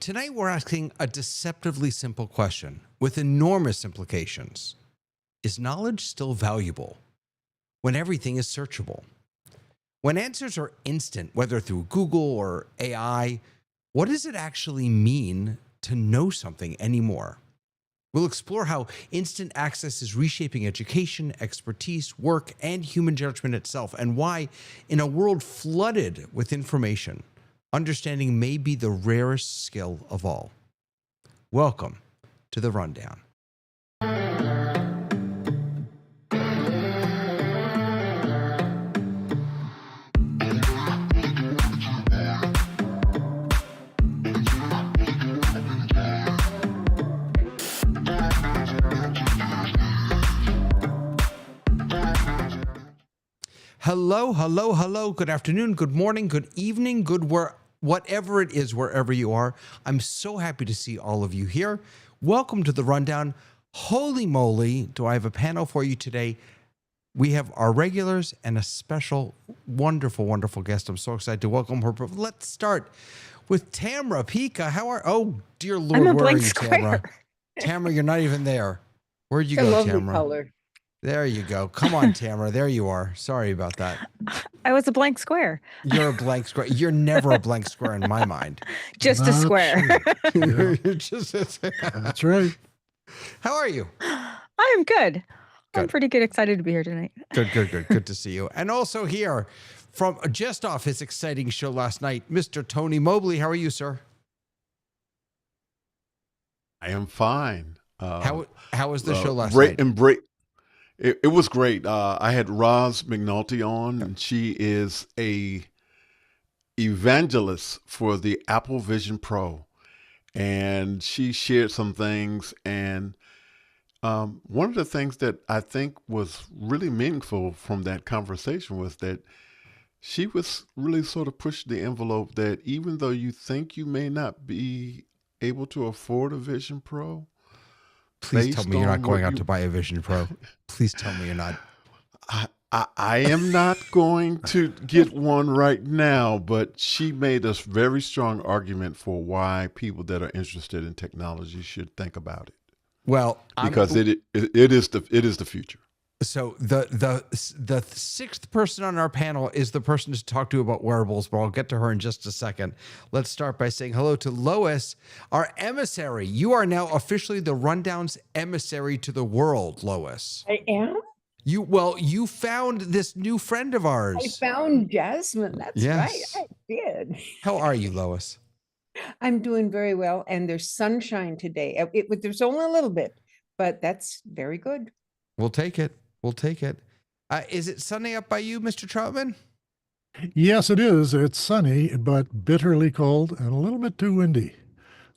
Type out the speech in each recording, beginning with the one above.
Tonight, we're asking a deceptively simple question with enormous implications. Is knowledge still valuable when everything is searchable? When answers are instant, whether through Google or AI, what does it actually mean to know something anymore? We'll explore how instant access is reshaping education, expertise, work, and human judgment itself, and why, in a world flooded with information, understanding may be the rarest skill of all. Welcome to The Rundown. Hello, hello, hello. Good afternoon, good morning, good evening, whatever it is, wherever you are. I'm so happy to see all of you here. Welcome to The Rundown. Holy moly, do I have a panel for you today. We have our regulars and a special, wonderful, wonderful guest. I'm so excited to welcome her. But let's start with Tamara Pika. Oh, dear Lord, I'm a where blank are you, square. Tamara? Tamara, you're not even there. Where'd you It's a go, lovely Tamara? color. There you go. Come on, Tamara. There you are. Sorry about that. I was a blank square. You're a blank square. You're never a blank square in my mind. Just a Not square. sure. You're just That's right. How are you? I am good. I'm Good. pretty good. Excited to be here tonight. Good. Good to see you. And also here, from just off his exciting show last night, Mr. Tony Mobley. How are you, sir? I am fine. How was the show last break night? and break. It was great. I had Roz McNulty on, and she is a evangelist for the Apple Vision Pro, and she shared some things. And one of the things that I think was really meaningful from that conversation was that she was really sort of pushed the envelope that even though you think you may not be able to afford a Vision Pro, Please tell based me you're not on going what out you- to buy a Vision Pro. Please tell me you're not. I am not going to get one right now, but she made a very strong argument for why people that are interested in technology should think about it, Well, because it is the future. So the sixth person on our panel is the person to talk to about wearables, but I'll get to her in just a second. Let's start by saying hello to Lois, our emissary. You are now officially the Rundown's emissary to the world, Lois. I am? You found this new friend of ours. I found Jasmine. That's Yes. right. I did. How are you, Lois? I'm doing very well. And there's sunshine today. There's only a little bit, but that's very good. We'll take it. Is it sunny up by you, Mr. Troutman? Yes, it is. It's sunny, but bitterly cold and a little bit too windy.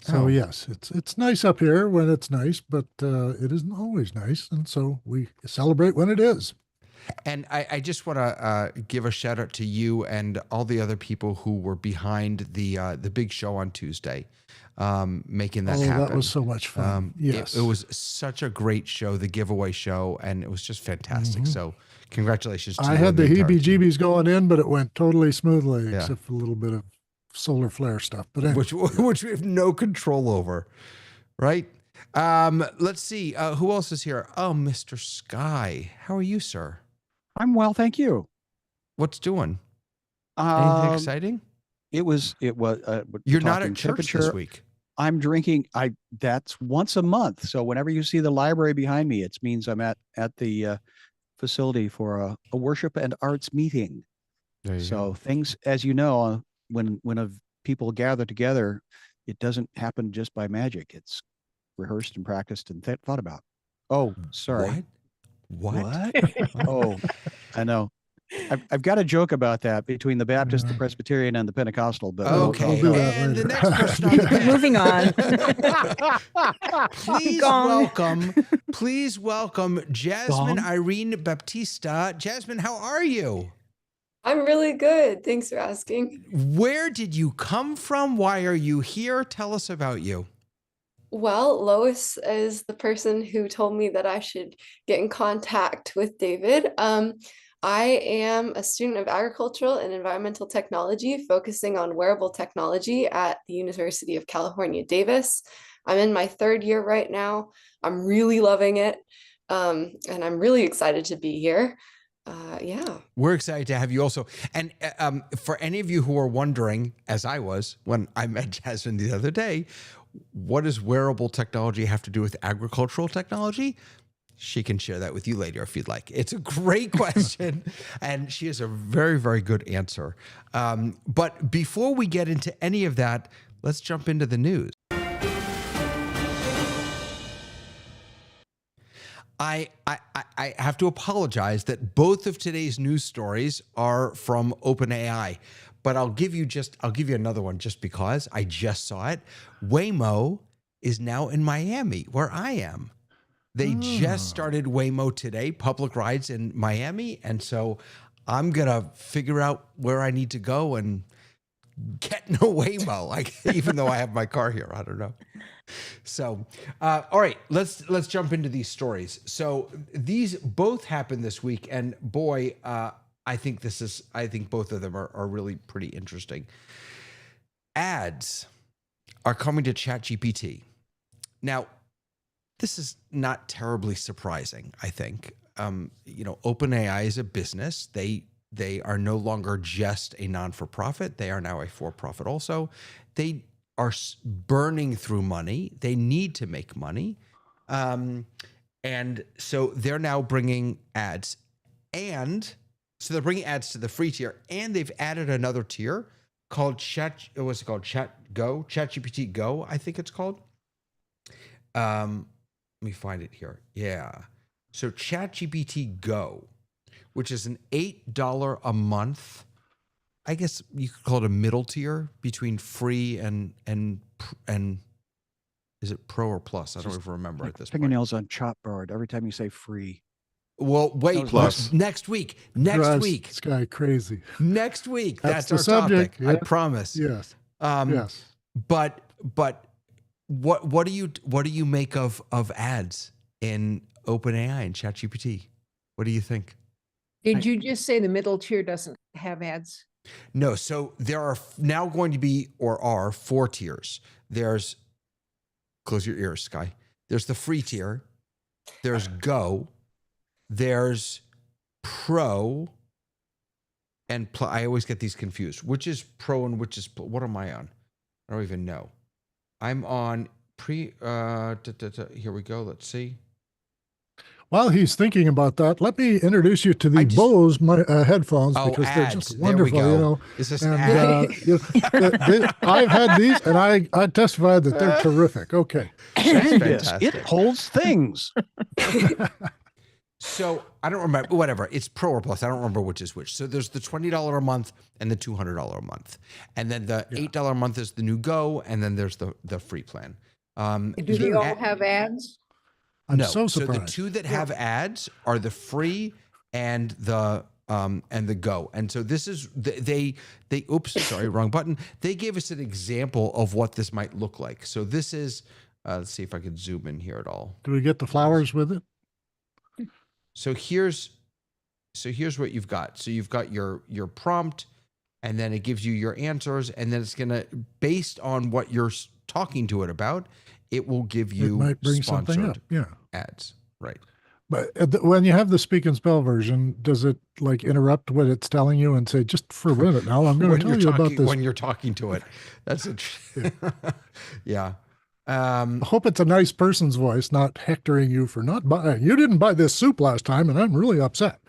So Oh. yes, it's nice up here when it's nice, but it isn't always nice. And so we celebrate when it is. And I just want to give a shout out to you and all the other people who were behind the big show on Tuesday, making that happen. That was so much fun. Yes. It was such a great show, the giveaway show, and it was just fantastic. Mhm. So congratulations to you. I had and the entire team. heebie-jeebies going in, but it went totally smoothly, Yeah. except for a little bit of solar flare stuff. But anyway, which we have no control over, right? Let's see. Who else is here? Oh, Mr. Sky. How are you, sir? I'm well, thank you. What's doing? Anything exciting? It was. You're not at church this week. I'm drinking. That's once a month. So whenever you see the library behind me, it means I'm at the facility for a worship and arts meeting. There you So go. things, as you know, when people gather together, it doesn't happen just by magic. It's rehearsed and practiced and thought about. Oh, sorry. What? Oh, I know. I've got a joke about that between the Baptist, the Yeah. Presbyterian, and the Pentecostal. But Okay. We'll do that And the later. next person on the panel. Moving on. Please welcome Jasmine Gong. Irene Baptista. Jasmine, how are you? I'm really good. Thanks for asking. Where did you come from? Why are you here? Tell us about you. Well, Lois is the person who told me that I should get in contact with David. I am a student of agricultural and environmental technology, focusing on wearable technology at the University of California, Davis. I'm in my 3rd year right now. I'm really loving it. And I'm really excited to be here. Yeah. We're excited to have you also. And for any of you who are wondering, as I was when I met Jasmine the other day, what does wearable technology have to do with agricultural technology? She can share that with you later if you'd like. It's a great question, and she has a very, very good answer. But before we get into any of that, let's jump into the news. I have to apologize that both of today's news stories are from OpenAI, but I'll give you another one just because I just saw it. Waymo is now in Miami, where I am. They just started Waymo today, public rides in Miami, and so I'm gonna figure out where I need to go and get in a Waymo. Like, even though I have my car here, I don't know. So, all right, let's jump into these stories. So these both happened this week, and boy, I think both of them are really pretty interesting. Ads are coming to ChatGPT. Now, this is not terribly surprising, I think. OpenAI is a business. They are no longer just a non-for-profit. They are now a for-profit also. They are burning through money. They need to make money. And so they're now bringing ads. And so they're bringing ads to the free tier. And they've added another tier called ChatGPT Go, I think it's called. Let me find it here. Yeah. So ChatGPT Go, which is an $8 a month. I guess you could call it a middle tier between free and is it Pro or Plus? I don't even remember at this point. Fingernails on chalkboard every time you say free. Well, wait, Plus. next week. Drives this guy crazy. Next week. That's the our subject. topic. Yeah. I promise. Yes. Yes. But what do you make of ads in OpenAI and ChatGPT? What do you think? Did you just say the middle tier doesn't have ads? No. So there are now going to be, or are, 4 tiers. There's, close your ears, Sky. There's the free tier. There's Go. There's Pro. And I always get these confused. Which is Pro and which is, what am I on? I don't even know. I'm on here we go. Let's see. While he's thinking about that, let me introduce you to the Bose headphones because they're just wonderful. Is this and, ad? I've had these, and I testify that they're terrific. Okay, It holds things. So I don't remember, whatever. It's Pro or Plus. I don't remember which is which. So there's the $20 a month and the $200 a month. And then the $8 a month is the new Go. And then there's the free plan. Do they all have ads? I'm no. so surprised. So the two that have ads are the free and the Go. And so this is, they oops, sorry, wrong button. They gave us an example of what this might look like. So this is, let's see if I could zoom in here at all. Do we get the flowers with it? So here's what you've got. So you've got your prompt, and then it gives you your answers, and then it's gonna, based on what you're talking to it about, it will give you It might bring something up. Yeah, ads, right? But when you have the speak and spell version, does it like interrupt what it's telling you and say, just for a minute now, I'm going to tell you about this? When you're talking to it, that's it. Yeah. I hope it's a nice person's voice, not hectoring you for not buying. You didn't buy this soup last time, and I'm really upset.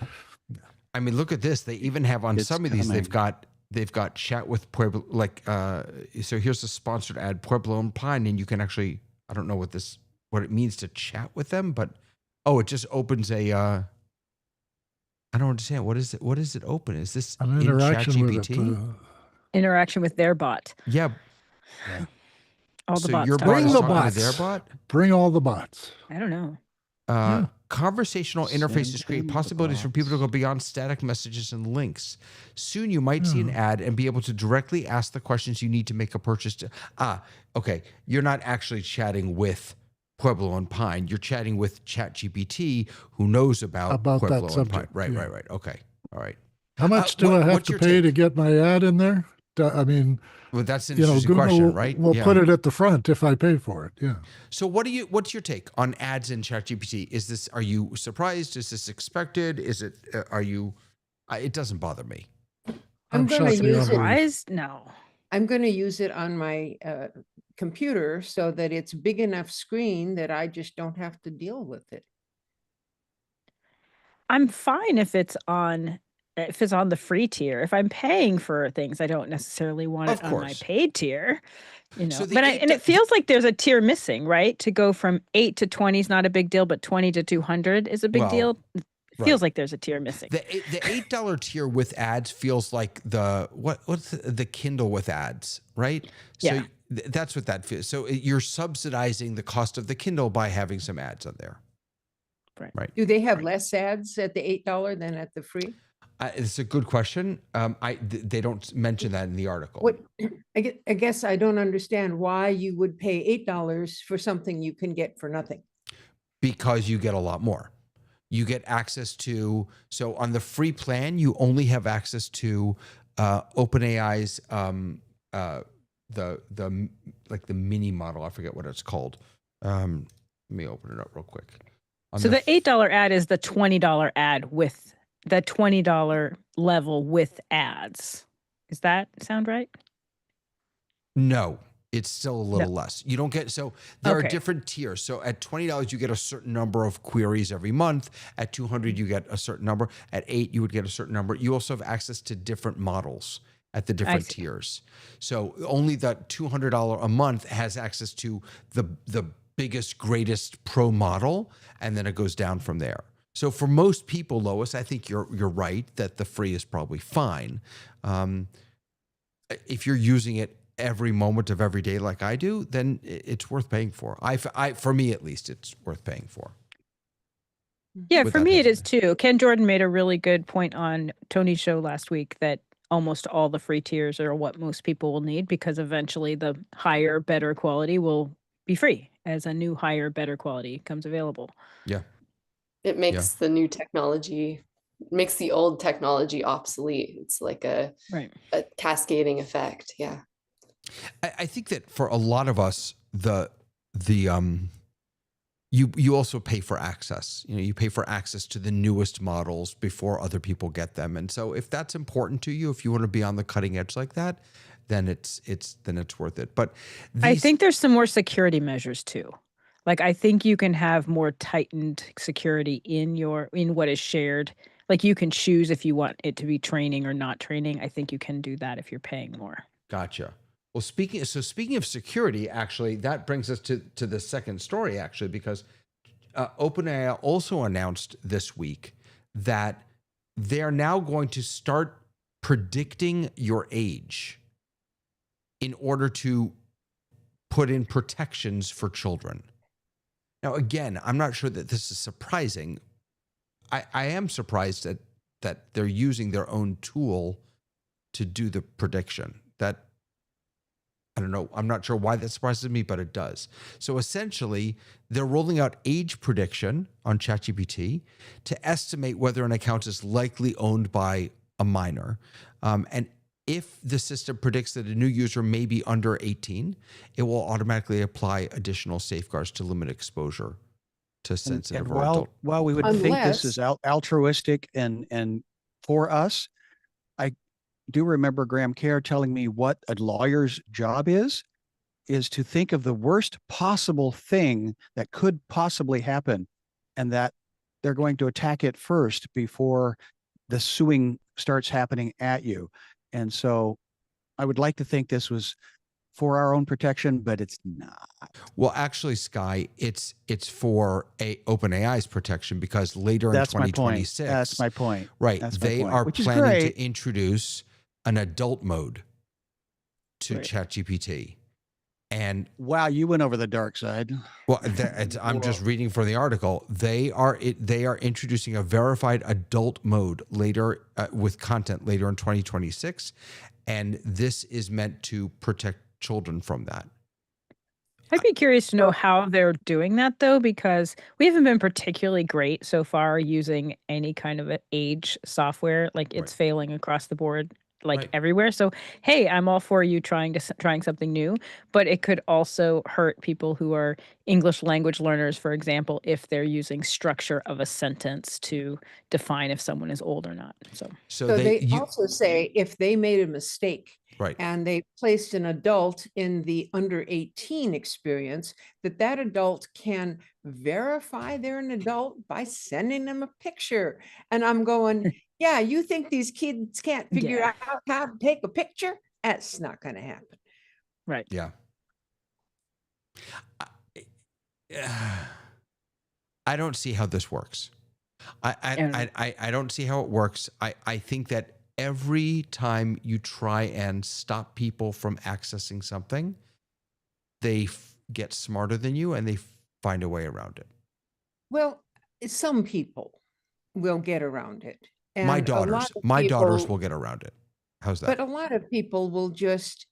I mean, look at this. They even have on some of these. They've got chat with Pueblo. Like, so here's a sponsored ad, Pueblo and Pine, and you can actually. I don't know what it means to chat with them, but it just opens a. I don't understand. What is it? What does it open? Is this an interaction in with ChatGPT? Interaction with their bot. Yeah. All the bots. Your talk. bot Bring is the talking to bots. their bot? Bring all the bots. I don't know. Conversational interfaces create possibilities for people to go beyond static messages and links. Soon you might see an ad and be able to directly ask the questions you need to make a purchase. Okay. You're not actually chatting with Pueblo and Pine. You're chatting with ChatGPT, who knows about Pueblo that and subject. Pine. Right, Yeah. right. Okay. All right. How much do I have what's to your pay to take? get my ad in there? I mean, Well, that's an you know, interesting Google question, right? will put it at the front if I pay for it. Yeah. So what's your take on ads in ChatGPT? Are you surprised? Is this expected? Is it, it doesn't bother me. I'm going to shocked beyond use it. belief. Surprised? No. I'm going to use it on my computer so that it's big enough screen that I just don't have to deal with it. I'm fine if it's on the free tier. If I'm paying for things, I don't necessarily want Of it on my course. paid tier. You know, So the but eight and do- it feels like there's a tier missing, right? To go from 8 to 20 is not a big deal, but 20 to 200 is a big Well, deal. It right. feels like there's a tier missing. The $8 tier with ads feels like what's the Kindle with ads, right? So Yeah. that's what that feels. So you're subsidizing the cost of the Kindle by having some ads on there. Right. Do they have less ads at the $8 than at the free? It's a good question. They don't mention that in the article. What I guess I don't understand why you would pay $8 for something you can get for nothing. Because you get a lot more. You get access to, so on the free plan, you only have access to OpenAI's the mini model. I forget what it's called. Let me open it up real quick. So the $8 ad is the $20 ad with the $20 level with ads. Does that sound right? No, it's still a little less. You don't get, so there are Okay. different tiers. So at $20, you get a certain number of queries every month. At $200, you get a certain number. At $8, you would get a certain number. You also have access to different models at the different see. tiers. So only the $200 a month has access to the biggest, greatest pro model, and then it goes down from there. So for most people, Lois, I think you're right that the free is probably fine. If you're using it every moment of every day like I do, then it's worth paying for. For me at least, it's worth paying for. Yeah, With for that me it being is too. Ken Jordan made a really good point on Tony's show last week that almost all the free tiers are what most people will need because eventually the higher, better quality will be free as a new higher, better quality comes available. Yeah. It makes the new technology, makes the old technology obsolete. It's like a cascading effect. Yeah. I think that for a lot of us, you also pay for access. You know, you pay for access to the newest models before other people get them. And so if that's important to you, if you want to be on the cutting edge like that, then it's worth it. But I think there's some more security measures too. Like I think you can have more tightened security in what is shared. Like you can choose if you want it to be training or not training. I think you can do that if you're paying more. Gotcha. Well, speaking of security, actually, that brings us to the second story, actually, because OpenAI also announced this week that they are now going to start predicting your age in order to put in protections for children. Now, again, I'm not sure that this is surprising. I am surprised that they're using their own tool to do the prediction. That, I don't know, I'm not sure why that surprises me, but it does. So essentially, they're rolling out age prediction on ChatGPT to estimate whether an account is likely owned by a minor. And if the system predicts that a new user may be under 18, it will automatically apply additional safeguards to limit exposure to sensitive or adult. While we would think this is altruistic and for us, I do remember Graham Kerr telling me what a lawyer's job is to think of the worst possible thing that could possibly happen, and that they're going to attack it first before the suing starts happening at you. And so I would like to think this was for our own protection, but it's not. Well, actually, Sky, it's for OpenAI's protection, because later in 2026, That's my point. Right, they are Which is planning great. to introduce an adult mode to ChatGPT. And wow, you went over the dark side. well, I'm just reading from the article. They are introducing a verified adult mode later with content later in 2026, and this is meant to protect children from that. I'd be curious to know how they're doing that though, because we haven't been particularly great so far using any kind of age software. Like it's Right. failing across the board, like Right. everywhere. So, hey, I'm all for you trying something new, but it could also hurt people who are English language learners, for example, if they're using structure of a sentence to define if someone is old or not. So So they also say if they made a mistake right. and they placed an adult in the under 18 experience, that adult can verify they're an adult by sending them a picture. And I'm going, yeah, you think these kids can't figure Yeah. out how to take a picture? That's not going to happen. Right. Yeah. I don't see how this works. I don't see how it works. I think that every time you try and stop people from accessing something, they get smarter than you and they find a way around it. Well, some people will get around it. And my daughters will get around it. How's that? But a lot of people will just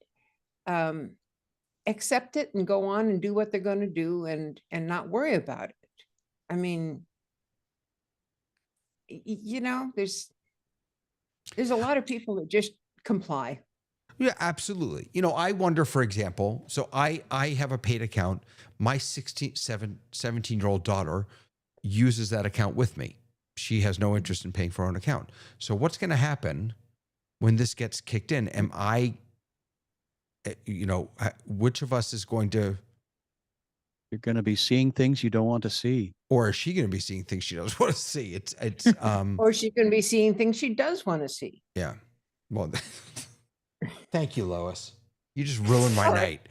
accept it and go on and do what they're going to do and not worry about it. I mean, you know, there's a lot of people that just comply. Yeah, absolutely. You know, I wonder, for example, so I have a paid account. My 17-year-old daughter uses that account with me. She has no interest in paying for her own account. So what's going to happen when this gets kicked in? Am I, you know, which of us is going to... You're going to be seeing things you don't want to see. Or is she going to be seeing things she doesn't want to see? It's Or she's going to be seeing things she does want to see. Yeah. Well, thank you, Lois. You just ruined my night.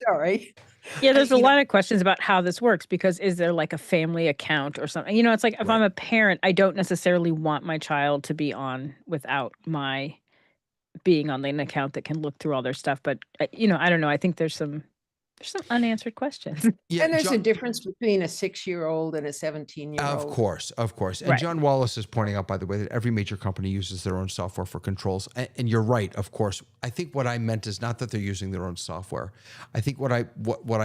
Sorry. Yeah, there's a lot of questions about how this works, because is there like a family account or something? You know, it's like if I'm a parent, I don't necessarily want my child to be on without my being on an account that can look through all their stuff. But, you know, I don't know. I think there's some unanswered questions. Yeah, and there's a difference between a 6-year-old and a 17-year-old. Of course. And right. John Wallace is pointing out, by the way, that every major company uses their own software for controls. And you're right, of course. I think what I meant is not that they're using their own software. I think what I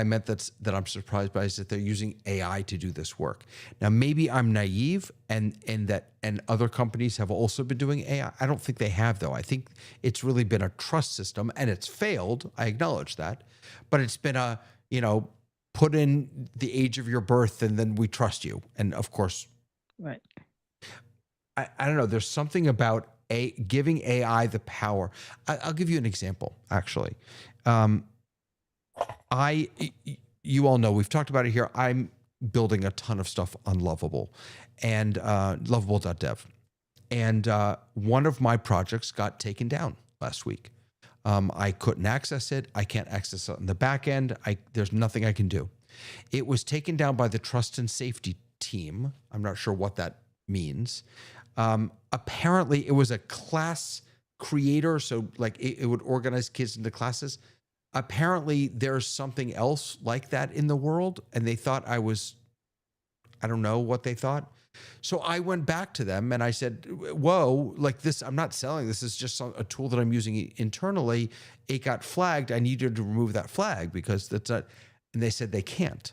meant that I'm surprised by is that they're using AI to do this work. Now, maybe I'm naive and other companies have also been doing AI. I don't think they have, though. I think it's really been a trust system, and it's failed. I acknowledge that. But it's been a, you know, put in the age of your birth and then we trust you. And of course, right. I don't know. There's something about giving AI the power. I'll give you an example, actually. You all know, we've talked about it here. I'm building a ton of stuff on Lovable and lovable.dev. And one of my projects got taken down last week. I couldn't access it. I can't access it on the back end. There's nothing I can do. It was taken down by the trust and safety team. I'm not sure what that means. Apparently, it was a class creator, so like it would organize kids into classes. Apparently, there's something else like that in the world, and they thought I don't know what they thought. So I went back to them and I said, whoa, like this, I'm not selling. This is just a tool that I'm using internally. It got flagged. I needed to remove that flag because that's not, and they said they can't.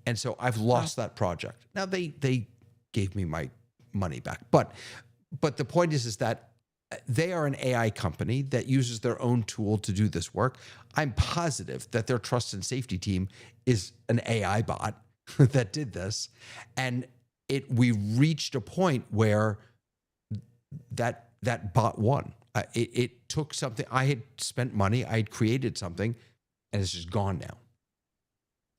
And so I've lost that project. Now they gave me my money back. But the point is that they are an AI company that uses their own tool to do this work. I'm positive that their trust and safety team is an AI bot that did this. And we reached a point where that bot won. It took something. I had spent money. I had created something, and it's just gone now.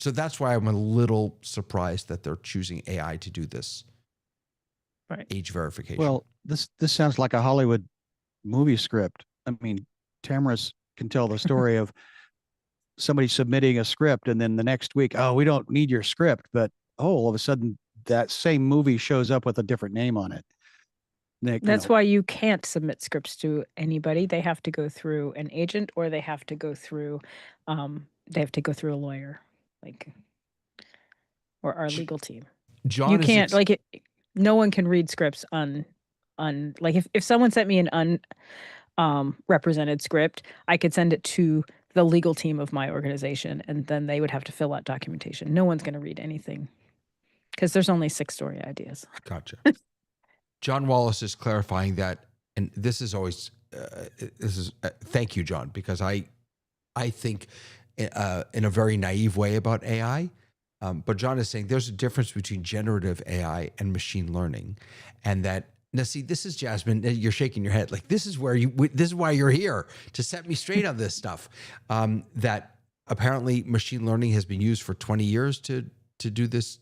So that's why I'm a little surprised that they're choosing AI to do this age verification. Well, this sounds like a Hollywood movie script. I mean, Tamara's can tell the story of somebody submitting a script, and then the next week, oh, we don't need your script, but all of a sudden, that same movie shows up with a different name on it. That's why you can't submit scripts to anybody. They have to go through an agent, or they have to go through a lawyer, or our legal team. John, you can't no one can read scripts like if someone sent me an represented script, I could send it to the legal team of my organization, and then they would have to fill out documentation. No one's going to read anything because there's only 6 story ideas. Gotcha. John Wallace is clarifying that, and this is always thank you, John, because I think in a very naive way about AI. But John is saying there's a difference between generative AI and machine learning, and that now see, this is Jasmine. You're shaking your head like this is where this is why you're here to set me straight on this stuff. That apparently machine learning has been used for 20 years to do this.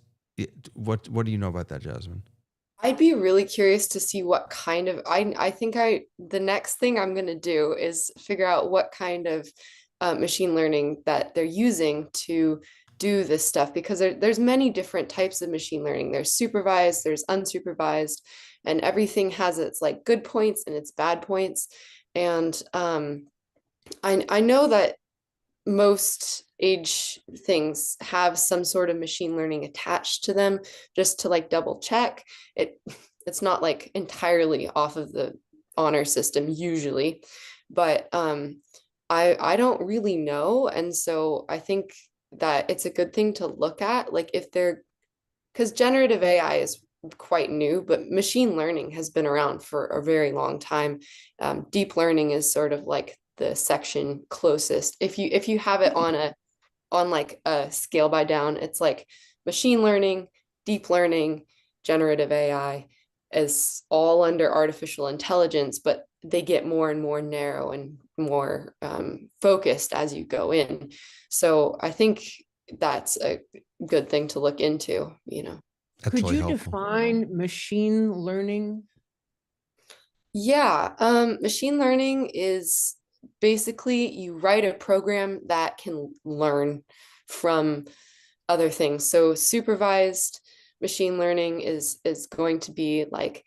What do you know about that, Jasmine? I'd be really curious to see what kind of, I think the next thing I'm going to do is figure out what kind of machine learning that they're using to do this stuff, because there's many different types of machine learning. There's supervised, there's unsupervised, and everything has its like good points and its bad points. And I know that most age things have some sort of machine learning attached to them just to like double check it. It's not like entirely off of the honor system usually, but I don't really know. And so I think that it's a good thing to look at, like if they're, because generative AI is quite new, but machine learning has been around for a very long time. Deep learning is sort of like the section closest. If you have it on like a scale by down, it's like machine learning, deep learning, generative AI is all under artificial intelligence, but they get more and more narrow and more focused as you go in. So I think that's a good thing to look into, you know. That's Could really you helpful. define machine learning? Yeah, machine learning is basically you write a program that can learn from other things. So supervised machine learning is going to be like,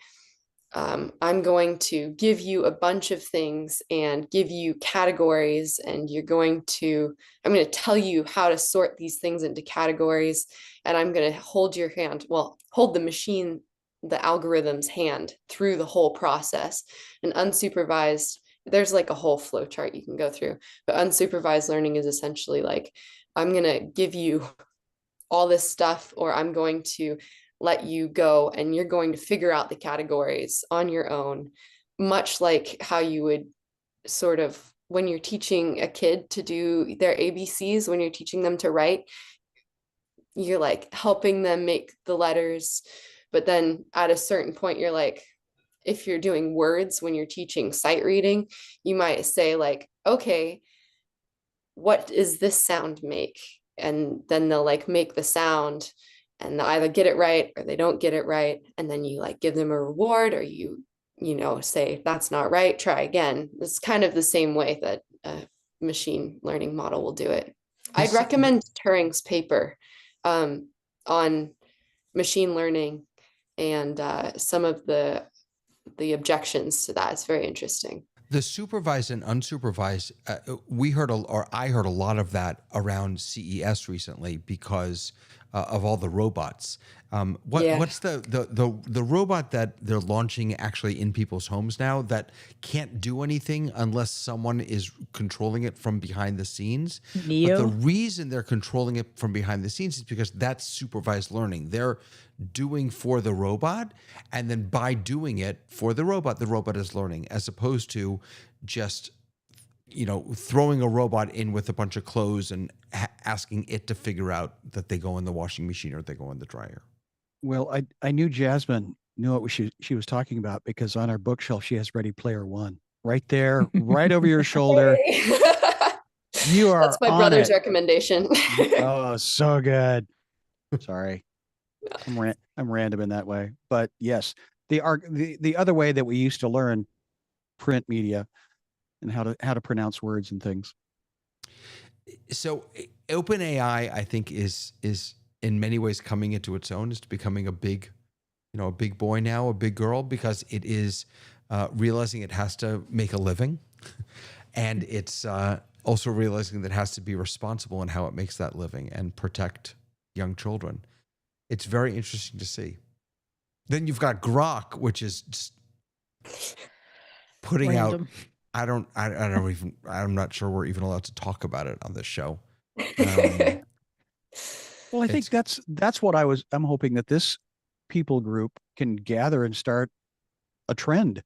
I'm going to give you a bunch of things and give you categories, and I'm going to tell you how to sort these things into categories, and I'm going to hold your hand, well, hold the machine, the algorithm's hand through the whole process. And unsupervised, there's like a whole flow chart you can go through, but unsupervised learning is essentially like, I'm going to give you all this stuff, or I'm going to let you go and you're going to figure out the categories on your own, much like how you would sort of when you're teaching a kid to do their ABCs, when you're teaching them to write, you're like helping them make the letters. But then at a certain point, you're like, if you're doing words, when you're teaching sight reading, you might say like, okay, what does this sound make? And then they'll like make the sound, and they'll either get it right or they don't get it right. And then you like give them a reward, or you say, that's not right, try again. It's kind of the same way that a machine learning model will do it. I'd recommend Turing's paper on machine learning and some of the objections to that. It's very interesting. The supervised and unsupervised, I heard a lot of that around CES recently because of all the robots. What's the robot that they're launching actually in people's homes now that can't do anything unless someone is controlling it from behind the scenes? Neo? But the reason they're controlling it from behind the scenes is because that's supervised learning. They're doing for the robot, and then by doing it for the robot is learning, as opposed to just throwing a robot in with a bunch of clothes and asking it to figure out that they go in the washing machine or they go in the dryer. Well, I knew Jasmine knew what she was talking about, because on our bookshelf she has Ready Player One right there, right over your shoulder. You are. That's my brother's recommendation. Oh, so good. Sorry, I'm random in that way, but yes, the other way that we used to learn print media and how to pronounce words and things. So OpenAI, I think, is in many ways coming into its own. It's becoming a big boy now, a big girl, because it is realizing it has to make a living, and it's also realizing that it has to be responsible in how it makes that living and protect young children. It's very interesting to see. Then you've got Grok, which is just putting Random. I'm not sure we're even allowed to talk about it on this show. Well, I think that's what I'm hoping that this people group can gather and start a trend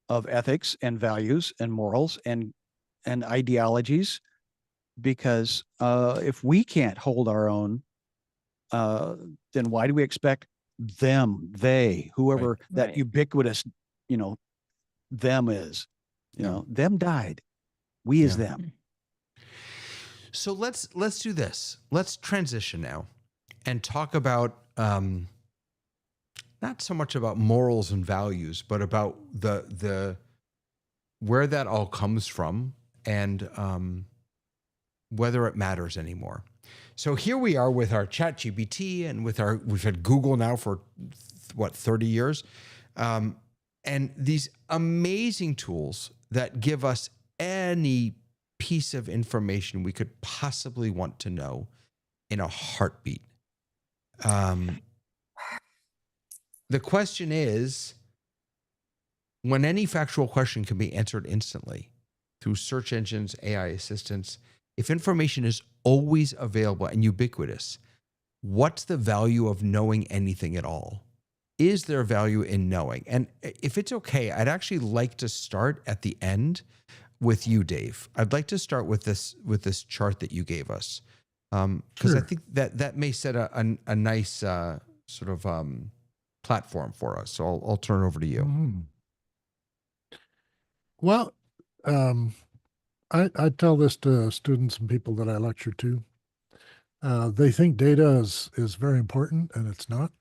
of ethics and values and morals and ideologies, because if we can't hold our own, then why do we expect whoever that Right. ubiquitous, them is, them died, we is them. So let's do this. Let's transition now and talk about not so much about morals and values, but about the where that all comes from and whether it matters anymore. So here we are with our ChatGPT and we've had Google now for 30 years, and these amazing tools that give us any piece of information we could possibly want to know in a heartbeat. The question is, when any factual question can be answered instantly through search engines, AI assistants, if information is always available and ubiquitous, what's the value of knowing anything at all? Is there value in knowing? And if it's okay, I'd actually like to start at the end with you, Dave. I'd like to start with this chart that you gave us, because I think that may set a nice sort of platform for us. So I'll turn it over to you. Mm-hmm. Well, I tell this to students and people that I lecture to. They think data is very important, and it's not.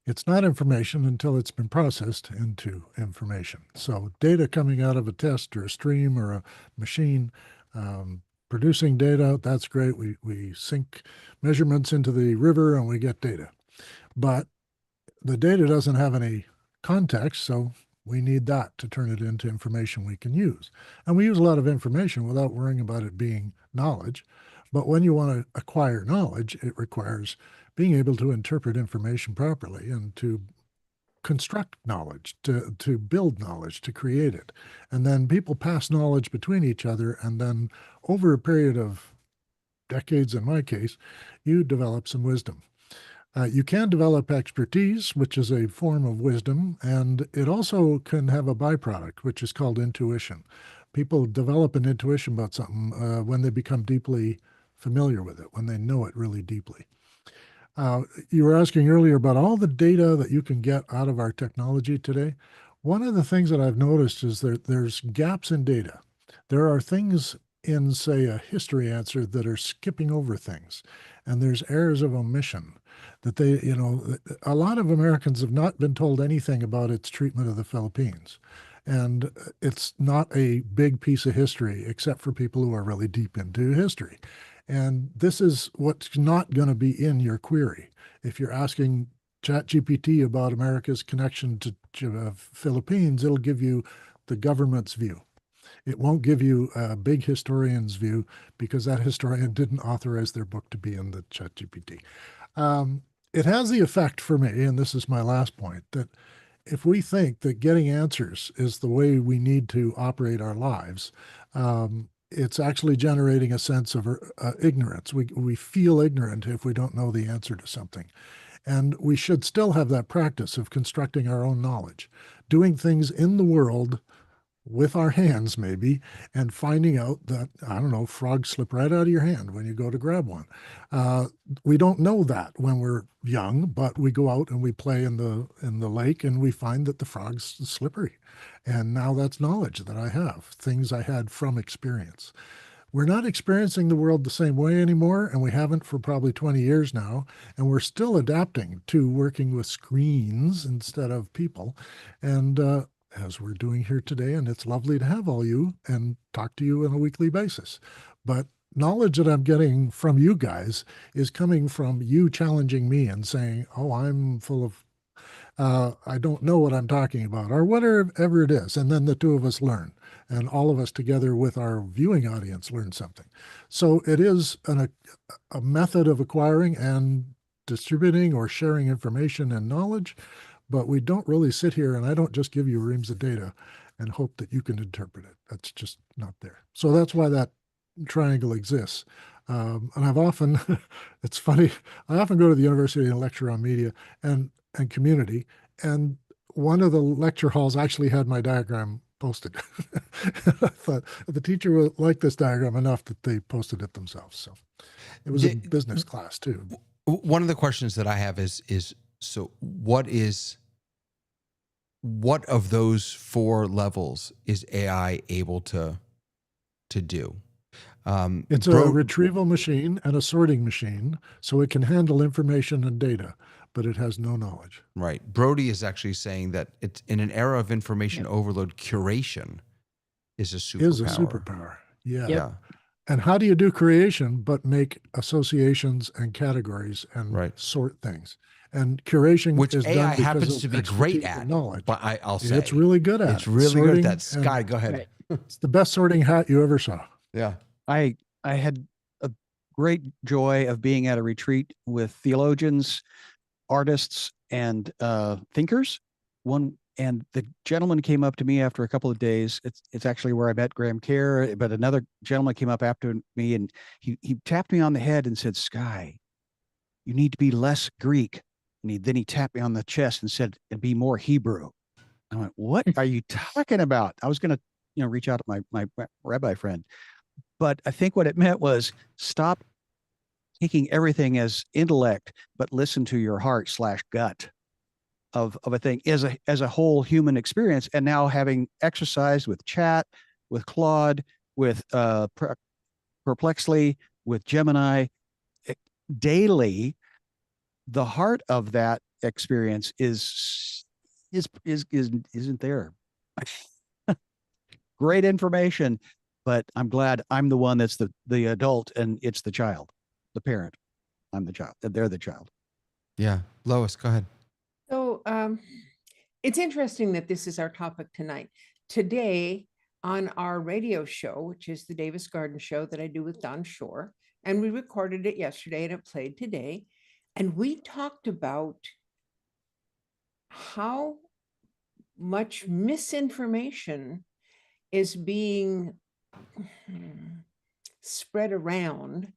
It's not information until it's been processed into information. So data coming out of a test or a stream or a machine, producing data, that's great. We sync measurements into the river and we get data. But the data doesn't have any context, so we need that to turn it into information we can use. And we use a lot of information without worrying about it being knowledge. But when you want to acquire knowledge, it requires being able to interpret information properly and to construct knowledge, to build knowledge, to create it. And then people pass knowledge between each other. And then over a period of decades, in my case, you develop some wisdom. You can develop expertise, which is a form of wisdom, and it also can have a byproduct, which is called intuition. People develop an intuition about something when they become deeply familiar with it, when they know it really deeply. You were asking earlier about all the data that you can get out of our technology today. One of the things that I've noticed is that there's gaps in data. There are things in, say, a history answer that are skipping over things, and there's errors of omission that a lot of Americans have not been told anything about its treatment of the Philippines. And it's not a big piece of history, except for people who are really deep into history. And this is what's not going to be in your query. If you're asking ChatGPT about America's connection to Philippines, it'll give you the government's view. It won't give you a big historian's view, because that historian didn't authorize their book to be in the ChatGPT. It has the effect for me, and this is my last point, that if we think that getting answers is the way we need to operate our lives, it's actually generating a sense of ignorance. We feel ignorant if we don't know the answer to something. And we should still have that practice of constructing our own knowledge, doing things in the world with our hands maybe, and finding out that, I don't know, frogs slip right out of your hand when you go to grab one. We don't know that when we're young, but we go out and we play in the lake and we find that the frog's slippery. And now that's knowledge that I have, things I had from experience. We're not experiencing the world the same way anymore, and we haven't for probably 20 years now, and we're still adapting to working with screens instead of people. And as we're doing here today, and it's lovely to have all you and talk to you on a weekly basis. But knowledge that I'm getting from you guys is coming from you challenging me and saying, oh, I'm full of, I don't know what I'm talking about, or whatever it is. And then the two of us learn, and all of us together with our viewing audience learn something. So it is a method of acquiring and distributing or sharing information and knowledge. But we don't really sit here, and I don't just give you reams of data and hope that you can interpret it. That's just not there. So that's why that triangle exists. And I've often, it's funny, I often go to the university and lecture on media and community, and one of the lecture halls actually had my diagram posted. I thought the teacher would like this diagram enough that they posted it themselves. So it was a business class too. One of the questions that I have is so what of those 4 levels is AI able to do? It's a retrieval machine and a sorting machine, so it can handle information and data, but it has no knowledge. Right. Brody is actually saying that it's in an era of information overload, curation is a superpower. Yeah. Yeah. And how do you do creation but make associations and categories and sort things? And curation, which is AI done happens to be great at. Knowledge. But I'll say it's really good at. It's really sorting, good at that. Sky, go ahead. It's the best sorting hat you ever saw. Yeah. I had a great joy of being at a retreat with theologians, artists, and thinkers. And the gentleman came up to me after a couple of days. It's actually where I met Graham Kerr, but another gentleman came up after me, and he tapped me on the head and said, "Sky, you need to be less Greek." And then he tapped me on the chest and said, "And be more Hebrew." I went, "What are you talking about?" I was going to, reach out to my rabbi friend. But I think what it meant was stop taking everything as intellect, but listen to your heart/gut of a thing as a whole human experience. And now having exercised with Chat, with Claude, with Perplexly, with Gemini daily, the heart of that experience isn't there. Great information. But I'm glad I'm the one that's the adult and it's the child, the parent. I'm the child. They're the child. Yeah. Lois, go ahead. So it's interesting that this is our topic tonight. Today on our radio show, which is the Davis Garden Show that I do with Don Shore, and we recorded it yesterday and it played today. And we talked about how much misinformation is being spread around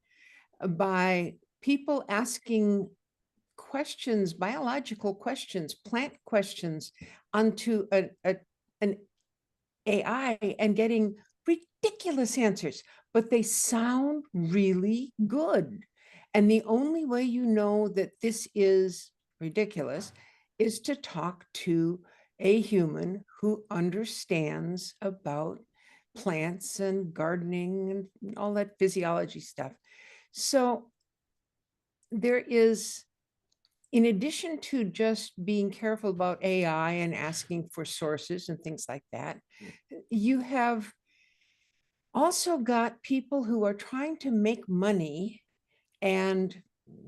by people asking questions, biological questions, plant questions onto an AI and getting ridiculous answers, but they sound really good. And the only way you know that this is ridiculous is to talk to a human who understands about plants and gardening and all that physiology stuff. So there is, in addition to just being careful about AI and asking for sources and things like that, you have also got people who are trying to make money and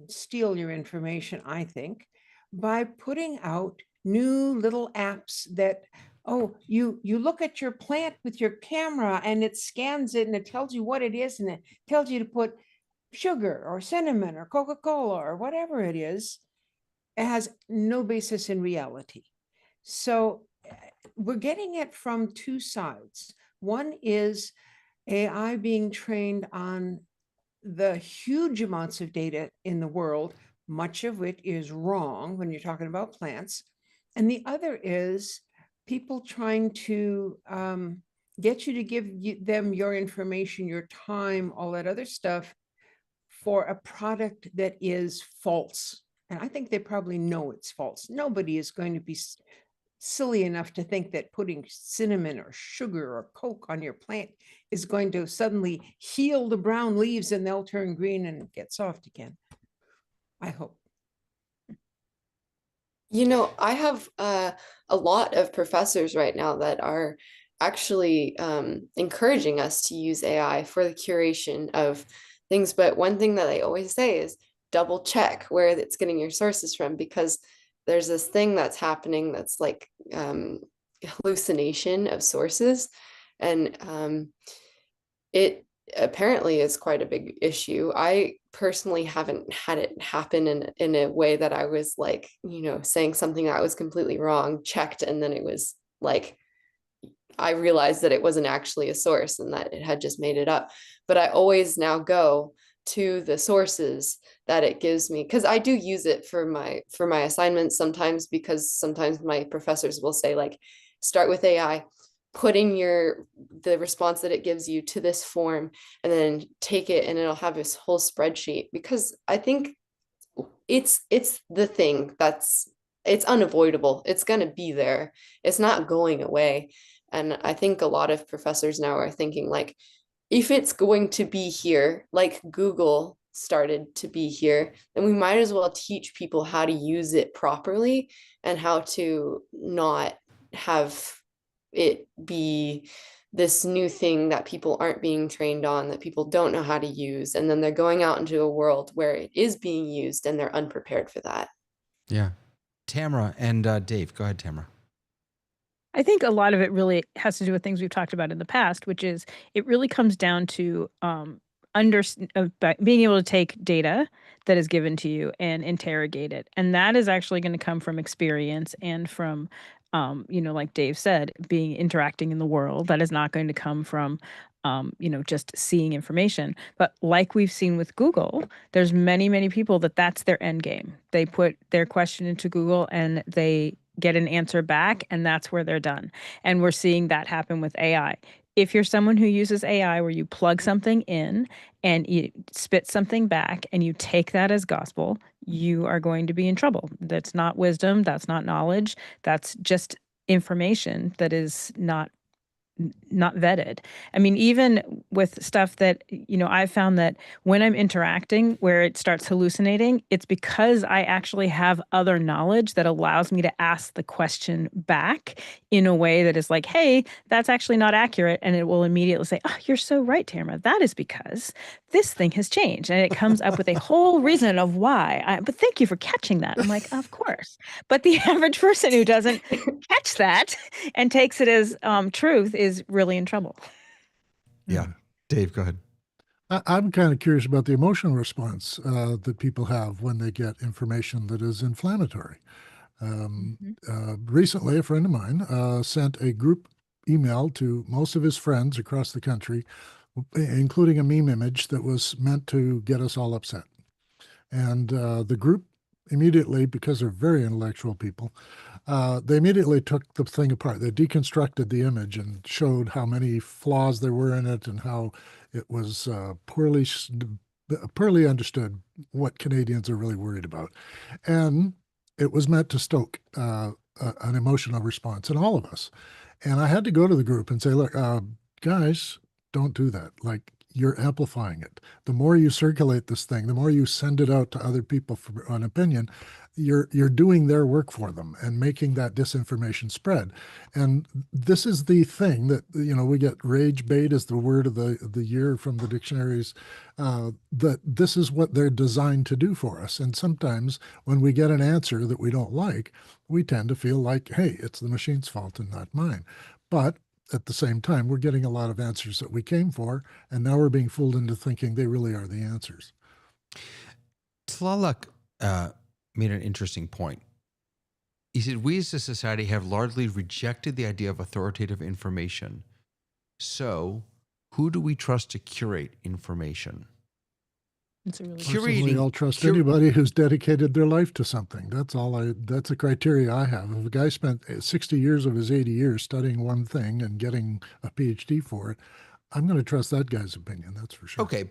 steal your information, I think, by putting out new little apps that, oh, you look at your plant with your camera and it scans it and it tells you what it is and it tells you to put sugar or cinnamon or Coca-Cola or whatever it is. It has no basis in reality. So we're getting it from 2 sides. One is AI being trained on the huge amounts of data in the world, much of it is wrong when you're talking about plants. And the other is people trying to get you to give them your information, your time, all that other stuff for a product that is false. And I think they probably know it's false. Nobody is going to be silly enough to think that putting cinnamon or sugar or Coke on your plant is going to suddenly heal the brown leaves and they'll turn green and get soft again. I hope. I have a lot of professors right now that are actually encouraging us to use AI for the curation of things. But one thing that I always say is double check where it's getting your sources from, because there's this thing that's happening that's like hallucination of sources. And it apparently is quite a big issue. I personally haven't had it happen in a way that I was like, saying something that was completely wrong, checked, and then it was like I realized that it wasn't actually a source and that it had just made it up. But I always now go to the sources that it gives me, because I do use it for my assignments sometimes, because sometimes my professors will say, like, start with AI, put in the response that it gives you to this form, and then take it and it'll have this whole spreadsheet. Because I think it's the thing it's unavoidable. It's going to be there. It's not going away. And I think a lot of professors now are thinking, like, if it's going to be here, like Google started to be here, then we might as well teach people how to use it properly and how to not have it be this new thing that people aren't being trained on, that people don't know how to use. And then they're going out into a world where it is being used and they're unprepared for that. Yeah. Tamara and Dave. Go ahead, Tamara. I think a lot of it really has to do with things we've talked about in the past, which is it really comes down to being able to take data that is given to you and interrogate it. And that is actually going to come from experience and from, like Dave said, interacting in the world. That is not going to come from, just seeing information. But like we've seen with Google, there's many, many people that's their end game. They put their question into Google and they get an answer back, and that's where they're done. And we're seeing that happen with AI. If you're someone who uses AI where you plug something in and you spit something back and you take that as gospel, you are going to be in trouble. That's not wisdom. That's not knowledge. That's just information that is not vetted. I mean, even with stuff that, I've found that when I'm interacting where it starts hallucinating, it's because I actually have other knowledge that allows me to ask the question back in a way that is like, hey, that's actually not accurate. And it will immediately say, oh, you're so right, Tamara. That is because this thing has changed. And it comes up with a whole reason of why. But thank you for catching that. I'm like, of course. But the average person who doesn't catch that and takes it as truth is really in trouble. Yeah. Dave, go ahead. I'm kind of curious about the emotional response that people have when they get information that is inflammatory. Recently, a friend of mine sent a group email to most of his friends across the country, including a meme image that was meant to get us all upset. And the group immediately, because they're very intellectual people, they immediately took the thing apart. They deconstructed the image and showed how many flaws there were in it and how it was poorly understood what Canadians are really worried about. And it was meant to stoke an emotional response in all of us. And I had to go to the group and say, look, guys, don't do that. Like, you're amplifying it. The more you circulate this thing, the more you send it out to other people for an opinion, you're doing their work for them and making that disinformation spread. And this is the thing that, we get rage bait as the word of the year from the dictionaries, that this is what they're designed to do for us. And sometimes when we get an answer that we don't like, we tend to feel like, hey, it's the machine's fault and not mine. But at the same time, we're getting a lot of answers that we came for, and now we're being fooled into thinking they really are the answers. Tlalak made an interesting point. He said, we as a society have largely rejected the idea of authoritative information. So who do we trust to curate information? Personally, I'll trust anybody who's dedicated their life to something. That's a criteria I have. If a guy spent 60 years of his 80 years studying one thing and getting a PhD for it, I'm going to trust that guy's opinion. That's for sure. Okay.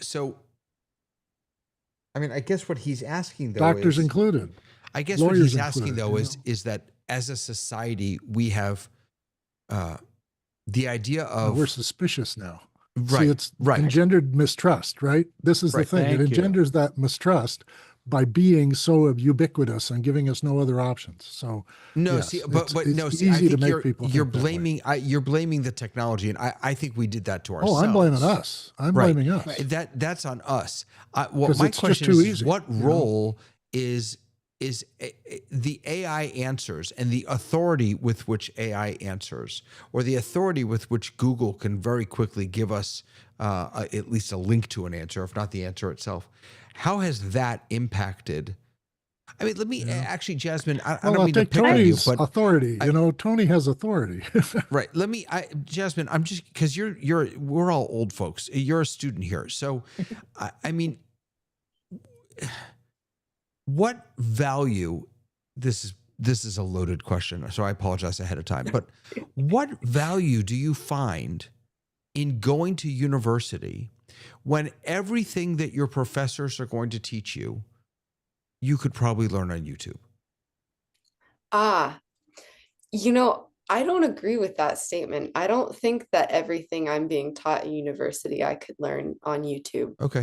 So, I mean, I guess what he's asking though, doctors included. I guess what he's asking though is that as a society, we have the idea of we're suspicious now. Right. See, it's engendered mistrust, right? This is the thing. It engenders that mistrust by being so ubiquitous and giving us no other options. So no, yes, see, but no, see, I think you're blaming you're blaming the technology, and I think we did that to ourselves. Oh, I'm blaming us. I'm blaming us. Right. That's on us. What my question is, what role is the AI answers and the authority with which AI answers, or the authority with which Google can very quickly give us at least a link to an answer, if not the answer itself. How has that impacted? I mean, let me Yeah. actually, Jasmine, I Well, don't I'll mean to take pick on you, Tony's but authority. Tony has authority. right. Jasmine, I'm just, because we're all old folks. You're a student here. So, I mean, what value, this is a loaded question, so I apologize ahead of time, but what value do you find in going to university when everything that your professors are going to teach you, you could probably learn on YouTube? Ah, I don't agree with that statement. I don't think that everything I'm being taught in university I could learn on YouTube. Okay.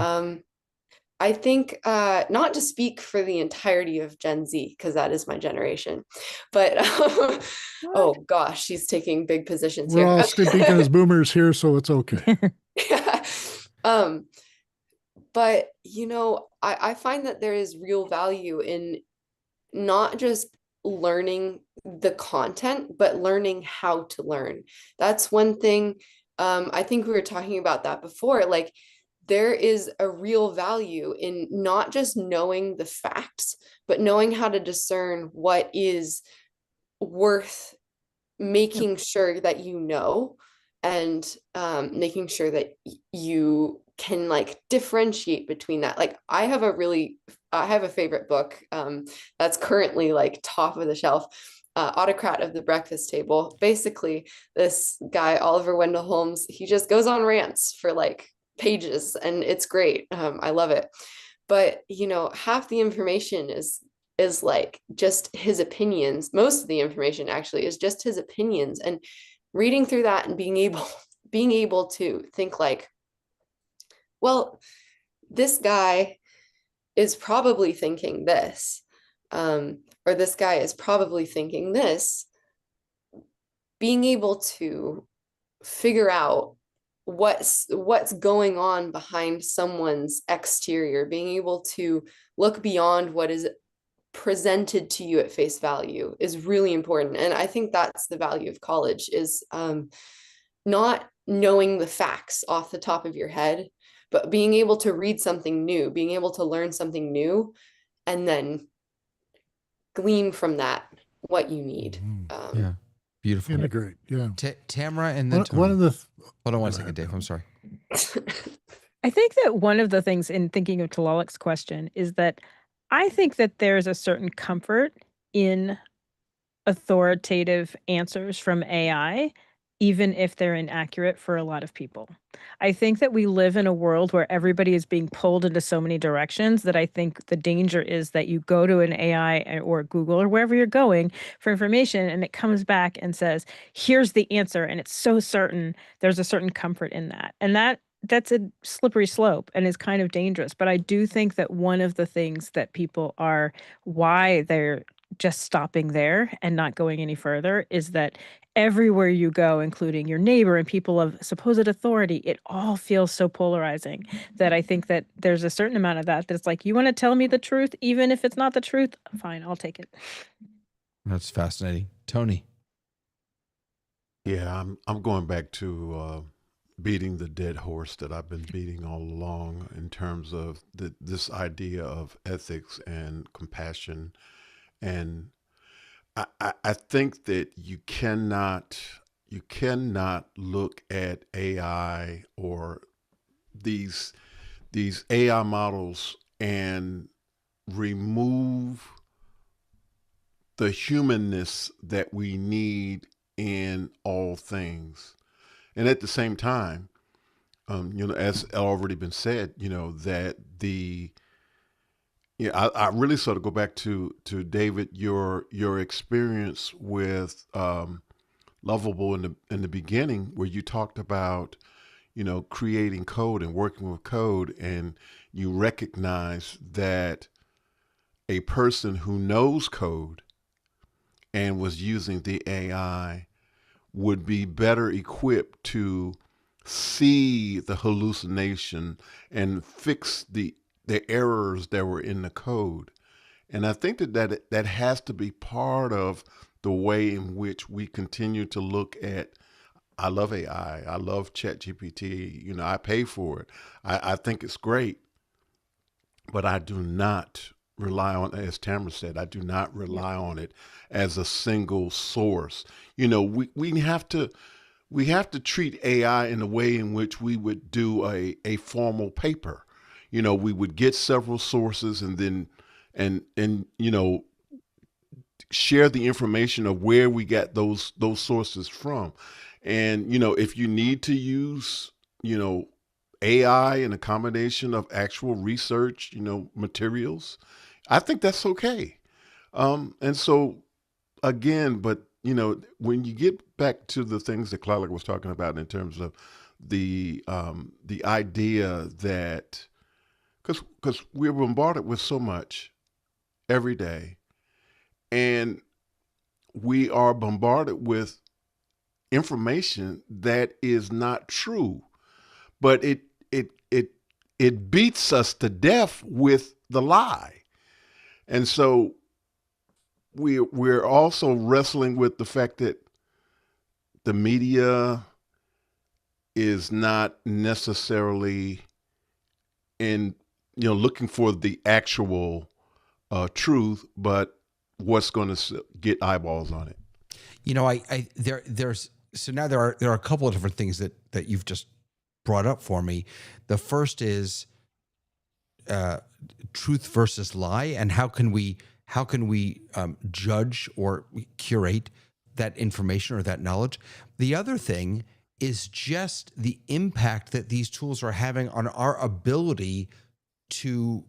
I think not to speak for the entirety of Gen Z, because that is my generation, but oh gosh, she's taking big positions We're here. all speaking as boomers here, so it's okay. Yeah. But I find that there is real value in not just learning the content, but learning how to learn. That's one thing. I think we were talking about that before. Like, there is a real value in not just knowing the facts, but knowing how to discern what is worth making sure that you know, and making sure that you can like differentiate between that. Like, I have a favorite book that's currently like top of the shelf, Autocrat of the Breakfast Table. Basically, this guy Oliver Wendell Holmes, he just goes on rants for like pages, and it's great. I love it. But half the information is like just his opinions. Most of the information actually is just his opinions, and reading through that and being able to think like, well, this guy is probably thinking this, or this guy is probably thinking this. Being able to figure out what's going on behind someone's exterior, being able to look beyond what is presented to you at face value is really important. And I think that's the value of college, is not knowing the facts off the top of your head, but being able to read something new, being able to learn something new, and then glean from that what you need. Yeah. Beautiful. Integrate. Yeah. Tamara, and then One of the. Hold on one second, Dave. I'm sorry. I think that one of the things in thinking of Talalik's question is that I think that there's a certain comfort in authoritative answers from AI, even if they're inaccurate for a lot of people. I think that we live in a world where everybody is being pulled into so many directions that I think the danger is that you go to an AI or Google or wherever you're going for information, and it comes back and says, here's the answer. And it's so certain. There's a certain comfort in that. And that's a slippery slope and is kind of dangerous. But I do think that one of the things that people are, why they're just stopping there and not going any further, is that everywhere you go, including your neighbor and people of supposed authority, it all feels so polarizing that I think that there's a certain amount of that's like, you want to tell me the truth, even if it's not the truth? Fine, I'll take it. That's fascinating. Tony. Yeah, I'm going back to beating the dead horse that I've been beating all along in terms of this idea of ethics and compassion. And I think that you cannot look at AI or these AI models and remove the humanness that we need in all things. And at the same time, as already been said, that I really sort of go back to David, your experience with Lovable in the beginning, where you talked about, creating code and working with code, and you recognize that a person who knows code and was using the AI would be better equipped to see the hallucination and fix the errors that were in the code. And I think that has to be part of the way in which we continue to look at. I love AI. I love ChatGPT. I pay for it. I think it's great, but I do not rely on, as Tamara said, I do not rely on it as a single source. You know, we have to treat AI in the way in which we would do a formal paper. You know, we would get several sources and then and you know, share the information of where we got those sources from. And you know, if you need to use, you know, AI in a combination of actual research, you know, materials, I think that's okay. And so again, but you know, when you get back to the things that Clark was talking about in terms of the idea that because we're bombarded with so much every day, and we are bombarded with information that is not true, but it beats us to death with the lie. And so we're also wrestling with the fact that the media is not necessarily in, you know, looking for the actual truth, but what's going to get eyeballs on it. You know, there's so now there are a couple of different things that you've just brought up for me. The first is truth versus lie, and how can we judge or curate that information or that knowledge. The other thing is just the impact that these tools are having on our ability to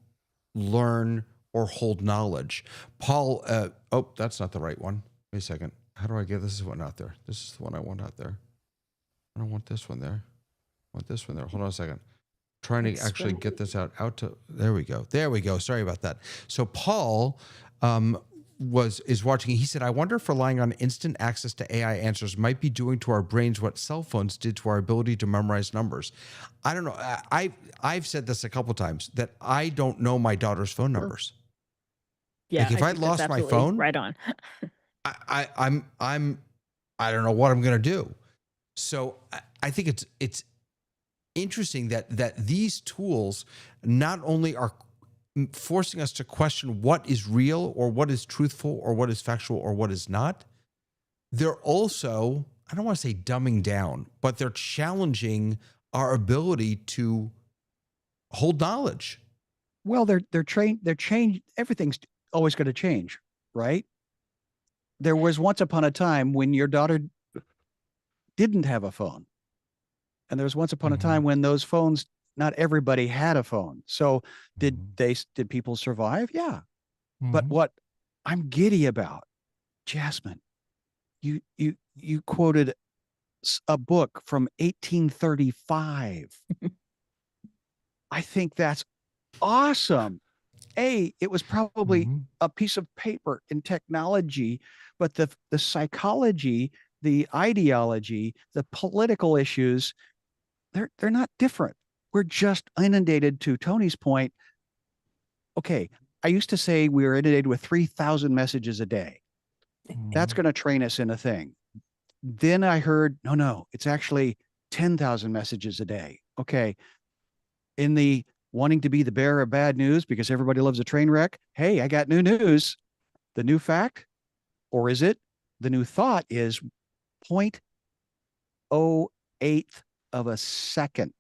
learn or hold knowledge. Paul, oh, that's not the right one. Wait a second. How do I get this? Is one out there. This is the one I want out there. I don't want this one there. I want this one there. Hold on a second. Trying to actually get this out to, there we go. There we go. Sorry about that. So Paul is watching. He said, I wonder if relying on instant access to AI answers might be doing to our brains what cell phones did to our ability to memorize numbers. I don't know. I've said this a couple times that I don't know my daughter's phone numbers. Yeah. Like if I lost my phone, right on. I don't know what I'm going to do. So I think it's interesting that these tools not only are forcing us to question what is real or what is truthful or what is factual or what is not, they're also, I don't want to say dumbing down, but they're challenging our ability to hold knowledge. Well, they're changed. Everything's always going to change, right? There was once upon a time when your daughter didn't have a phone. And there was once upon a time when those phones, not everybody had a phone. So did people survive? Yeah. But what I'm giddy about, Jasmine, you quoted a book from 1835. I think that's awesome. It was probably a piece of paper in technology, but the psychology, the ideology, the political issues, they're not different. We're just inundated, to Tony's point. Okay, I used to say we were inundated with 3,000 messages a day. That's going to train us in a thing. Then I heard, no, it's actually 10,000 messages a day. Okay, in the wanting to be the bearer of bad news because everybody loves a train wreck. Hey, I got new news. The new fact, or is it the new thought, is 0.08 of a second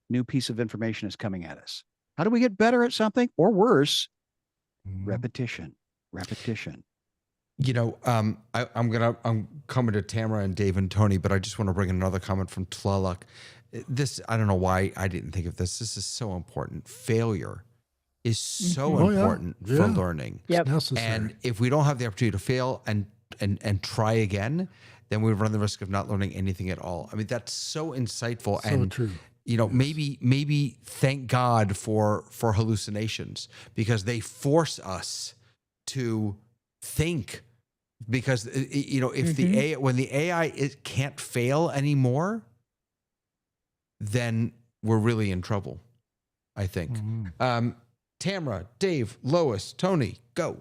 new piece of information is coming at us. How do we get better at something or worse? Repetition. You know, I'm coming to Tamara and Dave and Tony, but I just want to bring another comment from Tlaluk. This, I don't know why I didn't think of this. This is so important. Failure is so important for learning. Yep. And if we don't have the opportunity to fail and try again, then we run the risk of not learning anything at all. I mean, that's so insightful. So and true. You know, maybe thank God for hallucinations, because they force us to think. Because you know, if when the AI can't fail anymore, then we're really in trouble, I think. Tamara, Dave, Lois, Tony, go.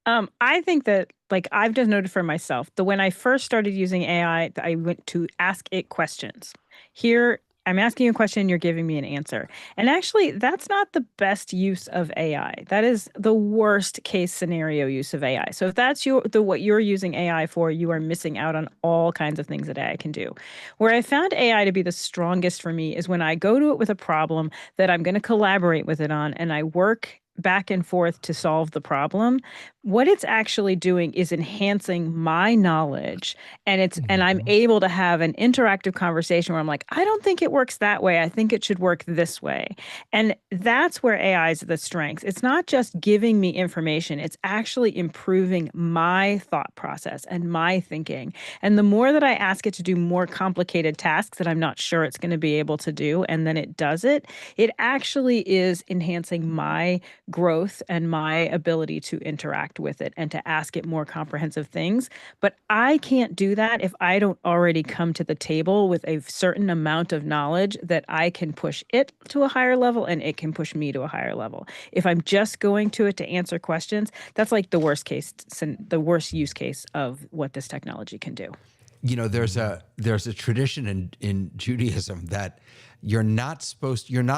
I think that, like, I've just noted for myself that when I first started using AI, I went to ask it questions. Here I'm asking you a question, you're giving me an answer. And actually, that's not the best use of AI. That is the worst case scenario use of AI. So if that's what you're using AI for, you are missing out on all kinds of things that AI can do. Where I found AI to be the strongest for me is when I go to it with a problem that I'm going to collaborate with it on, and I work back and forth to solve the problem. What it's actually doing is enhancing my knowledge, and I'm able to have an interactive conversation where I'm like, I don't think it works that way. I think it should work this way. And that's where AI is the strength. It's not just giving me information, it's actually improving my thought process and my thinking. And the more that I ask it to do more complicated tasks that I'm not sure it's going to be able to do, and then it does it, it actually is enhancing my growth and my ability to interact with it and to ask it more comprehensive things. But I can't do that if I don't already come to the table with a certain amount of knowledge that I can push it to a higher level and it can push me to a higher level. If I'm just going to it to answer questions, that's like the worst worst use case of what this technology can do. You know, there's a tradition in Judaism that you're not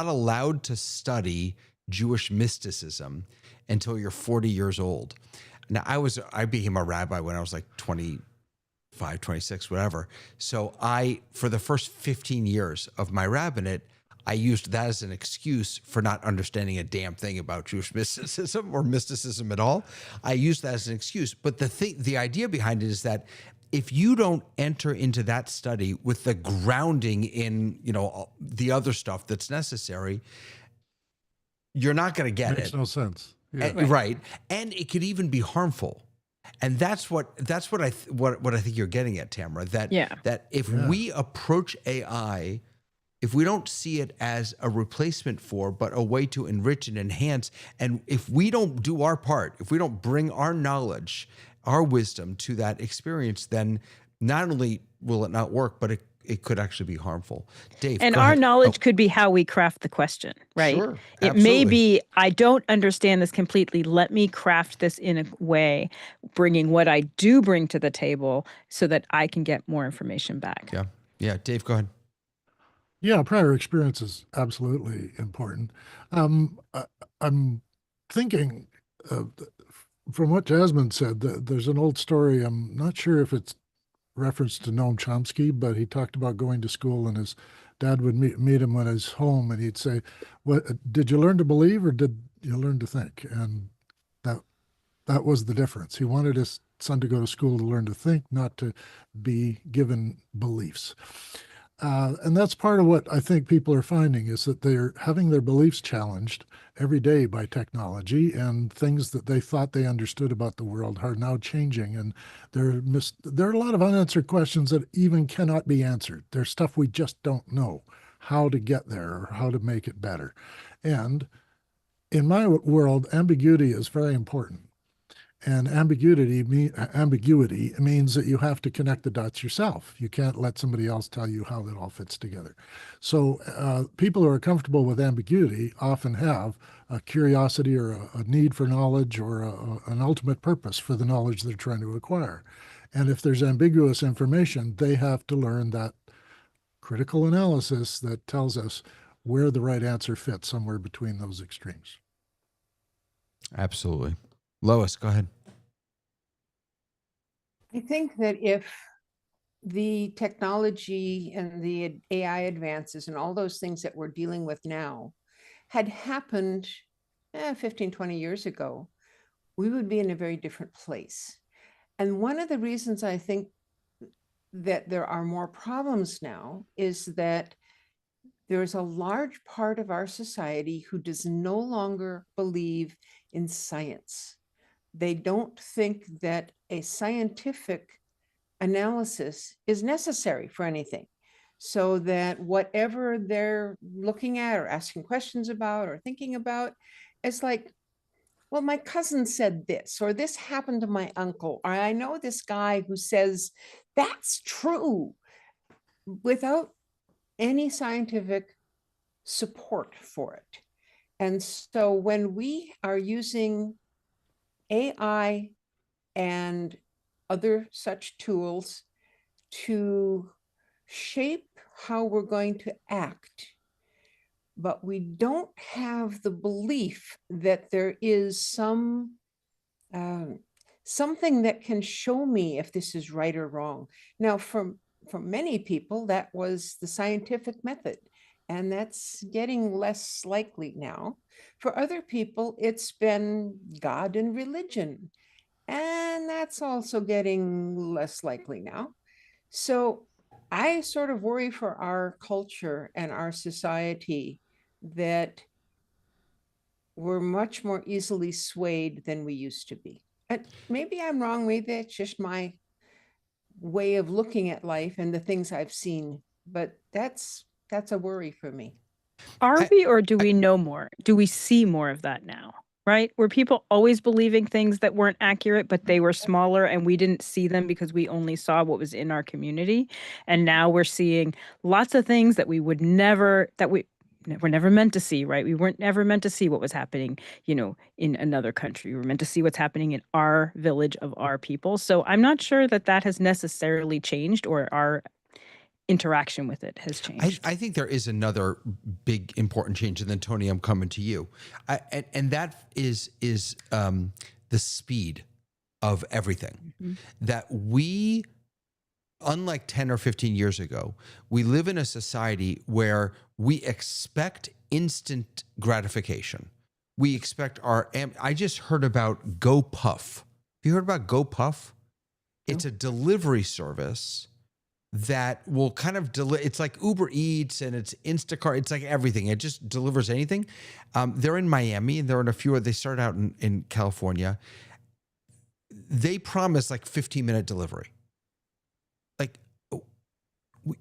allowed to study Jewish mysticism until you're 40 years old. Now, I became a rabbi when I was like 25, 26, whatever. So for the first 15 years of my rabbinate, I used that as an excuse for not understanding a damn thing about Jewish mysticism or mysticism at all. I used that as an excuse. But the idea behind it is that if you don't enter into that study with the grounding in, the other stuff that's necessary, you're not going to get it. Makes no sense. Yeah. Right. And it could even be harmful. And that's what I think you're getting at, Tamara, that if we approach AI, if we don't see it as a replacement for, but a way to enrich and enhance, and if we don't do our part, if we don't bring our knowledge, our wisdom to that experience, then not only will it not work, but it could actually be harmful. Dave, and our knowledge could be how we craft the question, right? Sure, it may be, I don't understand this completely. Let me craft this in a way, bringing what I do bring to the table so that I can get more information back. Yeah. Yeah. Dave, go ahead. Yeah, prior experience is absolutely important. I'm thinking from what Jasmine said, there's an old story. I'm not sure if it's reference to Noam Chomsky, but he talked about going to school and his dad would meet him when he's home and he'd say, "What did you learn to believe or did you learn to think?" And that was the difference. He wanted his son to go to school to learn to think, not to be given beliefs. And that's part of what I think people are finding is that they're having their beliefs challenged every day by technology, and things that they thought they understood about the world are now changing. And there are a lot of unanswered questions that even cannot be answered. There's stuff we just don't know how to get there or how to make it better. And in my world, ambiguity is very important. And ambiguity means that you have to connect the dots yourself. You can't let somebody else tell you how it all fits together. So people who are comfortable with ambiguity often have a curiosity or a need for knowledge or an ultimate purpose for the knowledge they're trying to acquire. And if there's ambiguous information, they have to learn that critical analysis that tells us where the right answer fits somewhere between those extremes. Absolutely. Lois, go ahead. I think that if the technology and the AI advances and all those things that we're dealing with now had happened 15, 20 years ago, we would be in a very different place. And one of the reasons I think that there are more problems now is that there's a large part of our society who does no longer believe in science. They don't think that a scientific analysis is necessary for anything. So that whatever they're looking at or asking questions about or thinking about, it's like, well, my cousin said this, or this happened to my uncle, or I know this guy who says that's true, without any scientific support for it. And so when we are using AI and other such tools to shape how we're going to act, but we don't have the belief that there is something that can show me if this is right or wrong. Now, for many people, that was the scientific method, and that's getting less likely now. For other people, it's been God and religion, and that's also getting less likely now. So I sort of worry for our culture and our society that we're much more easily swayed than we used to be. And maybe I'm wrong. Maybe it's just my way of looking at life and the things I've seen. But that's a worry for me. Are I- we, or do we know more? Do we see more of that now? Right? Were people always believing things that weren't accurate, but they were smaller and we didn't see them because we only saw what was in our community? And now we're seeing lots of things that we would never, that we were never meant to see, right? We weren't never meant to see what was happening, in another country. We were meant to see what's happening in our village of our people. So I'm not sure that that has necessarily changed, or our interaction with it has changed. I think there is another big important change, and then Tony, I'm coming to you, and that is the speed of everything. Mhm. That we, unlike 10 or 15 years ago, we live in a society where we expect instant gratification. We expect I just heard about GoPuff. Have you heard about GoPuff? It's a delivery service that will kind of it's like Uber Eats and it's Instacart. It's like everything. It just delivers anything. They're in Miami, and they're in a few. They started out in California. They promise like 15-minute delivery. Like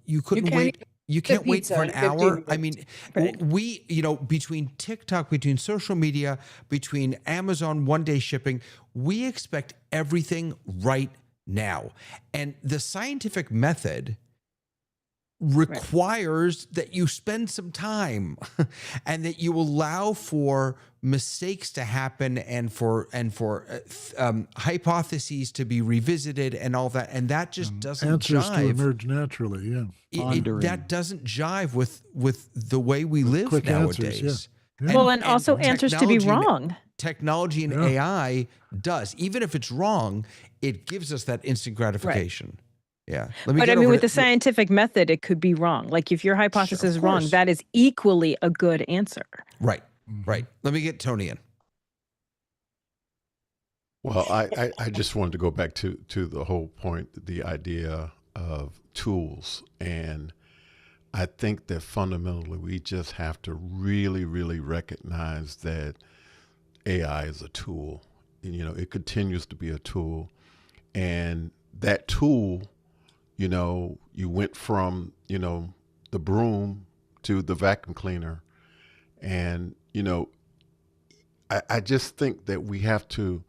you couldn't wait. You can't wait pizza for an in 15 hour. I minutes. mean, Right. we, between TikTok, between social media, between Amazon one-day shipping, we expect everything right now. And the scientific method requires that you spend some time and that you allow for mistakes to happen and for hypotheses to be revisited and all that. And that just doesn't Answers to jive. emerge naturally. Yeah. Pondering. That doesn't jive with the way we live quick nowadays. answers, yeah. Well, and also answers to be technology and- wrong. Technology and Yeah. AI does. Even if it's wrong, it gives us that instant gratification. Yeah. Let me But get I mean, over with to- the scientific method, it could be wrong. Like if your hypothesis is wrong, course. that is equally a good answer. Right. Mhm. Right. Let me get Tony in. Well, I just wanted to go back to the whole point, the idea of tools. And I think that fundamentally we just have to really, really recognize that AI is a tool. And, it continues to be a tool. And that tool, you went from, the broom to the vacuum cleaner. And, I just think that we have to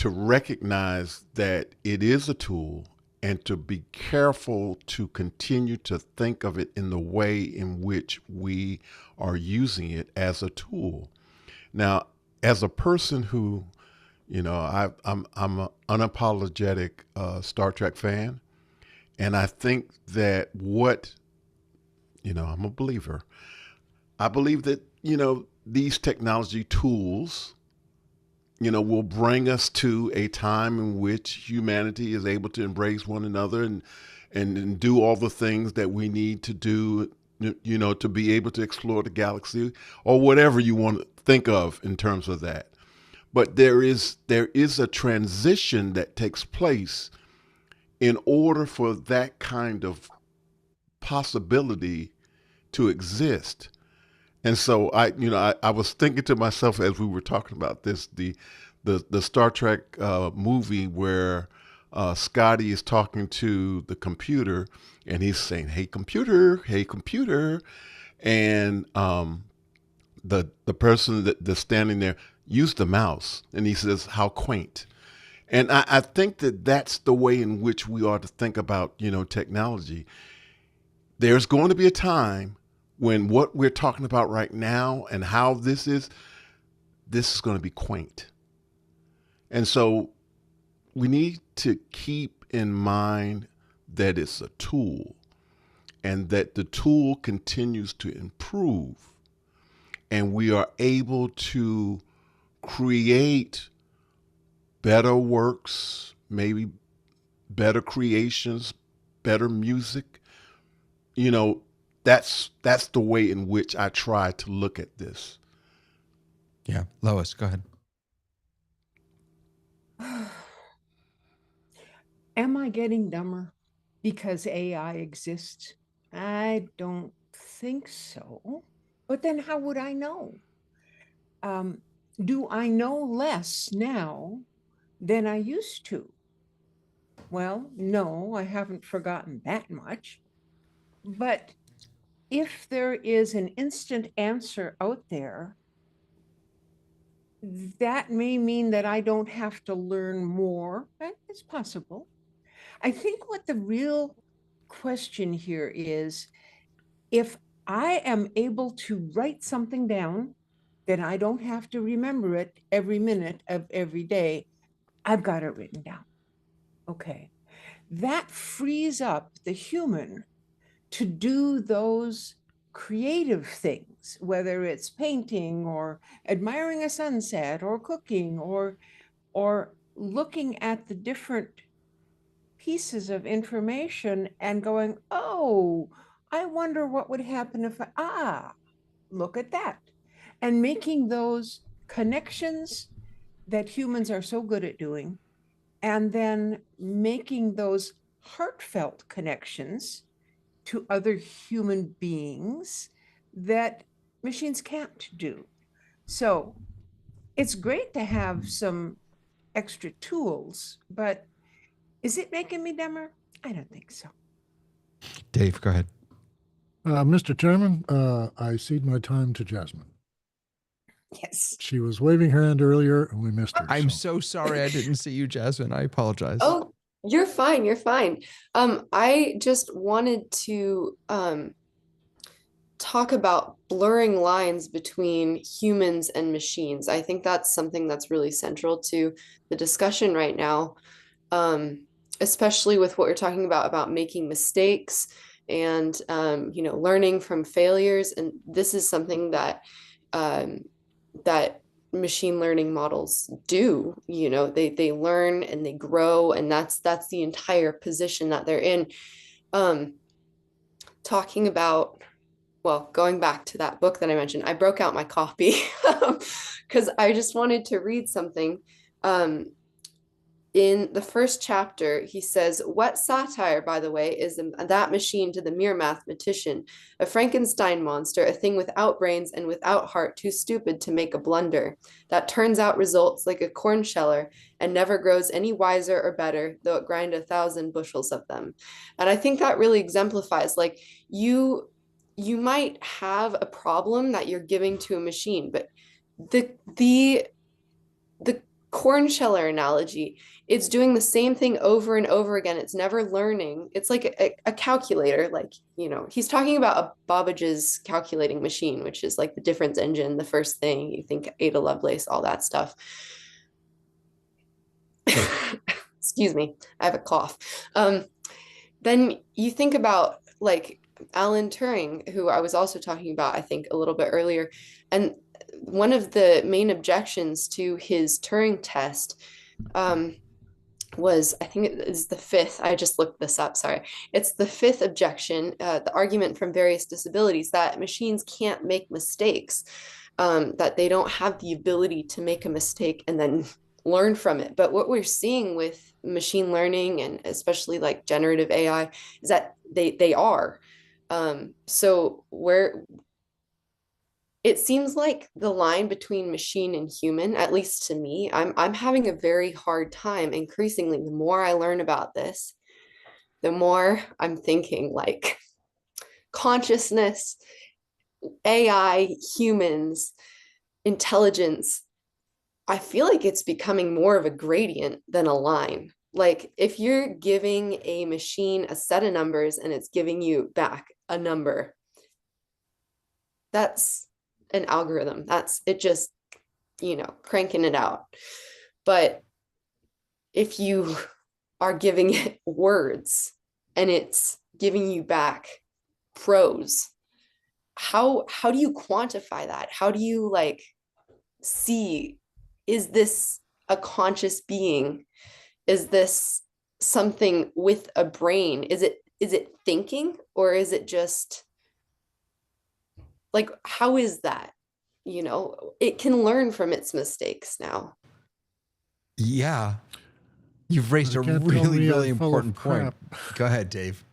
recognize that it is a tool and to be careful to continue to think of it in the way in which we are using it as a tool. Now, as a person who, I'm an unapologetic Star Trek fan, and I think that I'm a believer. I believe that, these technology tools, will bring us to a time in which humanity is able to embrace one another and do all the things that we need to do, to be able to explore the galaxy or whatever you want to think of in terms of that. But there is a transition that takes place in order for that kind of possibility to exist. And so I was thinking to myself as we were talking about this, the Star Trek movie where Scotty is talking to the computer and he's saying, hey computer," and the person that's standing there used the mouse, and he says, "How quaint." And I think that that's the way in which we ought to think about technology. There's going to be a time when what we're talking about right now and how this is going to be quaint. And so we need to keep in mind that it's a tool and that the tool continues to improve, and we are able to create better works, maybe better creations, better music. You know, that's the way in which I try to look at this. Yeah. Lois, go ahead. Am I getting dumber because AI exists? I don't think so. But then how would I know? Do I know less now than I used to? Well, no, I haven't forgotten that much. But if there is an instant answer out there, that may mean that I don't have to learn more. It's possible. I think what the real question here is, if I am able to write something down, then I don't have to remember it every minute of every day. I've got it written down. Okay. That frees up the human to do those creative things, whether it's painting or admiring a sunset or cooking or looking at the different pieces of information and going, oh, I wonder what would happen if look at that. And making those connections that humans are so good at doing, and then making those heartfelt connections to other human beings that machines can't do. So it's great to have some extra tools, but is it making me dumber? I don't think so. Dave, go ahead. Mr. Chairman, I cede my time to Jasmine. Yes. She was waving her hand earlier and we missed her. I'm so sorry I didn't see you, Jasmine. I apologize. Oh, you're fine. You're fine. I just wanted to talk about blurring lines between humans and machines. I think that's something that's really central to the discussion right now, especially with what we're talking about making mistakes and learning from failures. And this is something that that machine learning models do. They learn and they grow, and that's the entire position that they're in. Talking about, well, going back to that book that I mentioned, I broke out my copy because I just wanted to read something. In the first chapter, he says, what satire, by the way, is that machine to the mere mathematician, a Frankenstein monster, a thing without brains and without heart, too stupid to make a blunder, that turns out results like a corn sheller and never grows any wiser or better, though it grind 1,000 bushels of them. And I think that really exemplifies, like, you might have a problem that you're giving to a machine, but the corn sheller analogy, it's doing the same thing over and over again. It's never learning. It's like a calculator. Like, he's talking about a Babbage's calculating machine, which is like the difference engine, the first thing you think, Ada Lovelace, all that stuff. Excuse me, I have a cough. Then you think about like Alan Turing, who I was also talking about, I think, a little bit earlier. And one of the main objections to his Turing test was, I think it is the fifth, I just looked this up, sorry. It's the fifth objection, the argument from various disabilities that machines can't make mistakes, that they don't have the ability to make a mistake and then learn from it. But what we're seeing with machine learning, and especially like generative AI, is that they are. So it seems like the line between machine and human, at least to me, I'm having a very hard time. Increasingly, the more I learn about this, the more I'm thinking like consciousness, AI, humans, intelligence. I feel like it's becoming more of a gradient than a line. Like, if you're giving a machine a set of numbers and it's giving you back a number, that's an algorithm. That's it, just, cranking it out. But if you are giving it words, and it's giving you back prose. How do you quantify that? How do you like see, is this a conscious being? Is this something with a brain? Is it thinking, or is it just like, how is that? You know, it can learn from its mistakes now. Yeah. You've raised a But it can't tell really, me really I'm full of important point. Go ahead, Dave.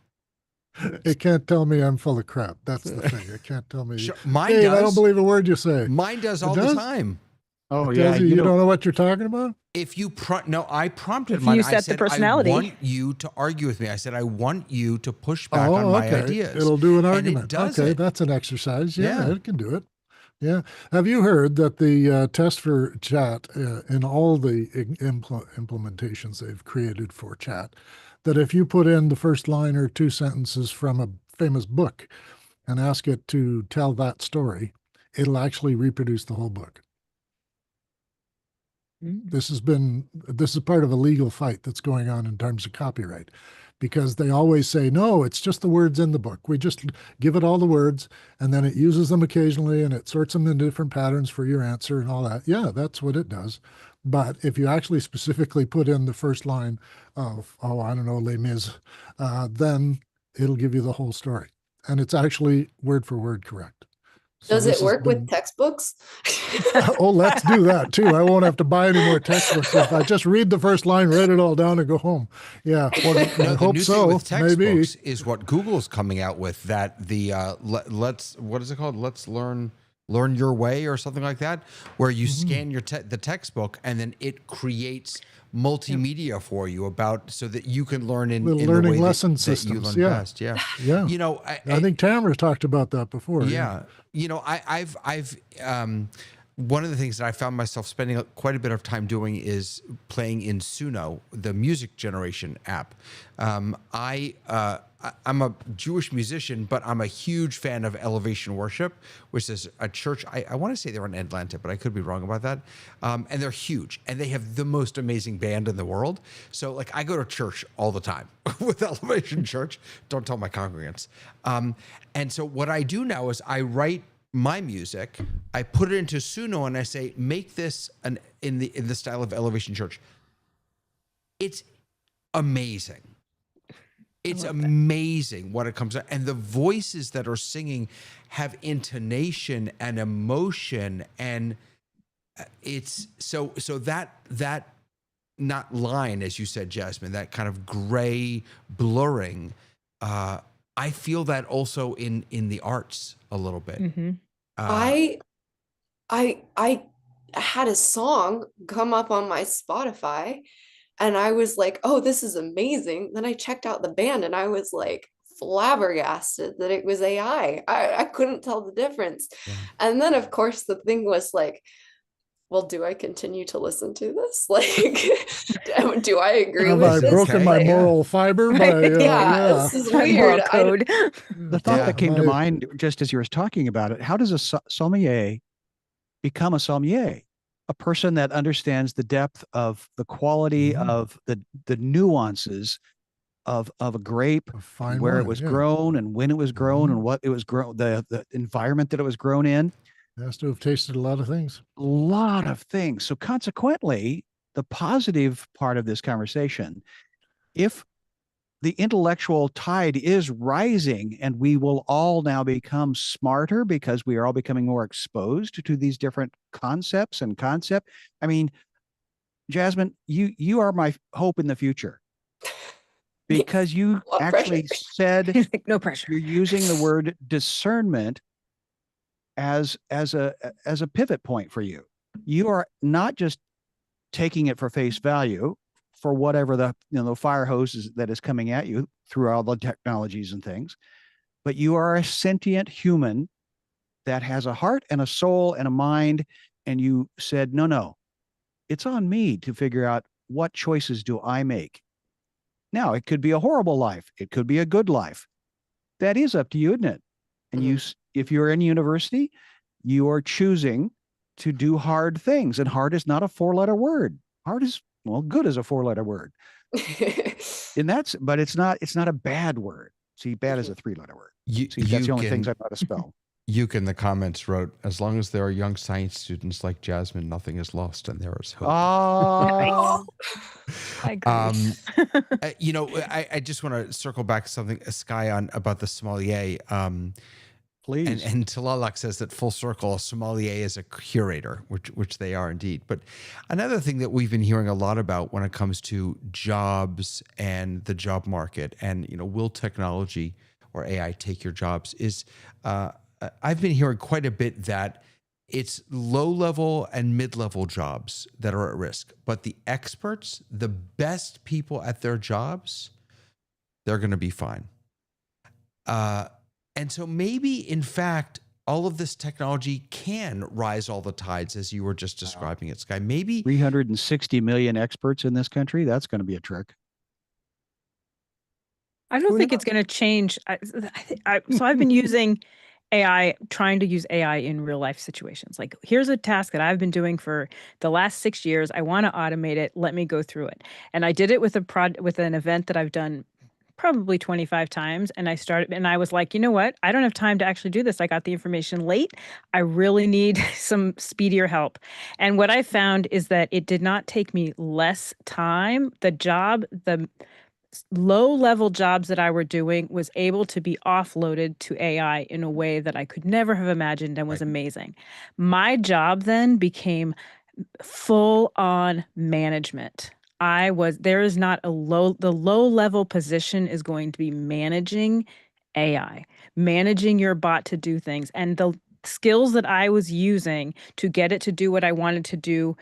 It can't tell me I'm full of crap. That's the thing. It can't tell me. Sure, mine Dave, I don't does. believe a word you say. Mine does It all the does? time. Oh It yeah, tells you don't know what you're talking about? If you no, I prompted If mine. you I set the said, personality. I want you to argue with me. I said, I want you to push back on Oh, my okay. ideas. It'll do an And argument. it does Okay, it. that's an exercise. Yeah, Yeah. it can do it. Yeah. Have you heard that the test for chat in all the implementations they've created for chat, that if you put in the first line or two sentences from a famous book and ask it to tell that story, it'll actually reproduce the whole book. This is part of a legal fight that's going on in terms of copyright, because they always say, no, it's just the words in the book. We just give it all the words, and then it uses them occasionally, and it sorts them into different patterns for your answer and all that. Yeah, that's what it does. But if you actually specifically put in the first line of, oh, I don't know, Les Mis, then it'll give you the whole story. And it's actually word for word correct. So Does this it has work been- with textbooks? Oh, let's do that too. I won't have to buy any more textbooks if I just read the first line, write it all down, and go home. Yeah, Well, I the hope new so. thing with Maybe. textbooks is what Google's coming out with. That the let's, what is it called? Let's learn your way or something like that, where you scan your the textbook and then it creates multimedia for you so that you can learn in Little the learning way lesson that you systems. learn Yeah. best. Yeah. Yeah. You know, I think Tamara talked about that before. yeah. You know, I've one of the things that I found myself spending quite a bit of time doing is playing in Suno, the music generation app. I'm a Jewish musician, but I'm a huge fan of Elevation Worship, which is a church. I want to say they're in Atlanta, but I could be wrong about that. And they're huge, and they have the most amazing band in the world. So, like, I go to church all the time with Elevation Church. Don't tell my congregants. And so, what I do now is I write my music, I put it into Suno, and I say, make this in the style of Elevation Church. It's amazing. It's amazing what it comes out, and the voices that are singing have intonation and emotion, and it's so that not line, as you said, Jasmine, that kind of gray blurring. I feel that also in the arts a little bit. I had a song come up on my Spotify, and I was like, oh, this is amazing. Then I checked out the band, and I was like flabbergasted that it was AI. I couldn't tell the difference. Yeah. And then, of course, the thing was like, well, do I continue to listen to this? Like, do I agree Have with I this? broken my Like, moral fiber? By, yeah, this is Moral weird. code. The thought that came to mind just as you were talking about it, how does a sommelier become a sommelier? A person that understands the depth of the quality of the nuances of a grape, where it was grown and when it was grown and what it was grown, the environment that it was grown in. It has to have tasted a lot of things. A lot of things. So consequently, the positive part of this conversation, if the intellectual tide is rising and we will all now become smarter because we are all becoming more exposed to these different concepts and concept. I mean, Jasmine, you are my hope in the future, because you actually said like, no pressure. you're using the word discernment as a pivot point for you. You are not just taking it for face value for whatever the fire hose that is coming at you through all the technologies and things, but you are a sentient human that has a heart and a soul and a mind. And you said, no, it's on me to figure out what choices do I make. Now, it could be a horrible life. It could be a good life. That is up to you, isn't it? And if you're in university, you are choosing to do hard things. And hard is not a 4-letter word. Hard is Well, good is a 4-letter word. But it's not a bad word. See, bad is a 3-letter word. See, that's the only things I know how to spell. Yuke in the comments wrote, as long as there are young science students like Jasmine, nothing is lost and there is hope. Oh, I agree. You know, I just want to circle back to something, Sky, on about the sommelier. please. And Talalak says that full circle, a sommelier is a curator, which they are indeed. But another thing that we've been hearing a lot about when it comes to jobs and the job market and, you know, will technology or AI take your jobs is I've been hearing quite a bit that it's low-level and mid-level jobs that are at risk. But the experts, the best people at their jobs, they're going to be fine. And so maybe, in fact, all of this technology can rise all the tides, as you were just describing it, Sky. Maybe 360 million experts in this country. That's going to be a trick. I don't think it's going to change. So I've been using AI, trying to use AI in real life situations. Like, here's a task that I've been doing for the last 6 years. I want to automate it. Let me go through it. And I did it with with an event that I've done probably 25 times. And I was like, you know what? I don't have time to actually do this. I got the information late. I really need some speedier help. And what I found is that it did not take me less time. The low-level jobs that I were doing was able to be offloaded to AI in a way that I could never have imagined and was amazing. My job then became full-on management. There is not the low-level position is going to be managing AI, managing your bot to do things. And the skills that I was using to get it to do what I wanted to do,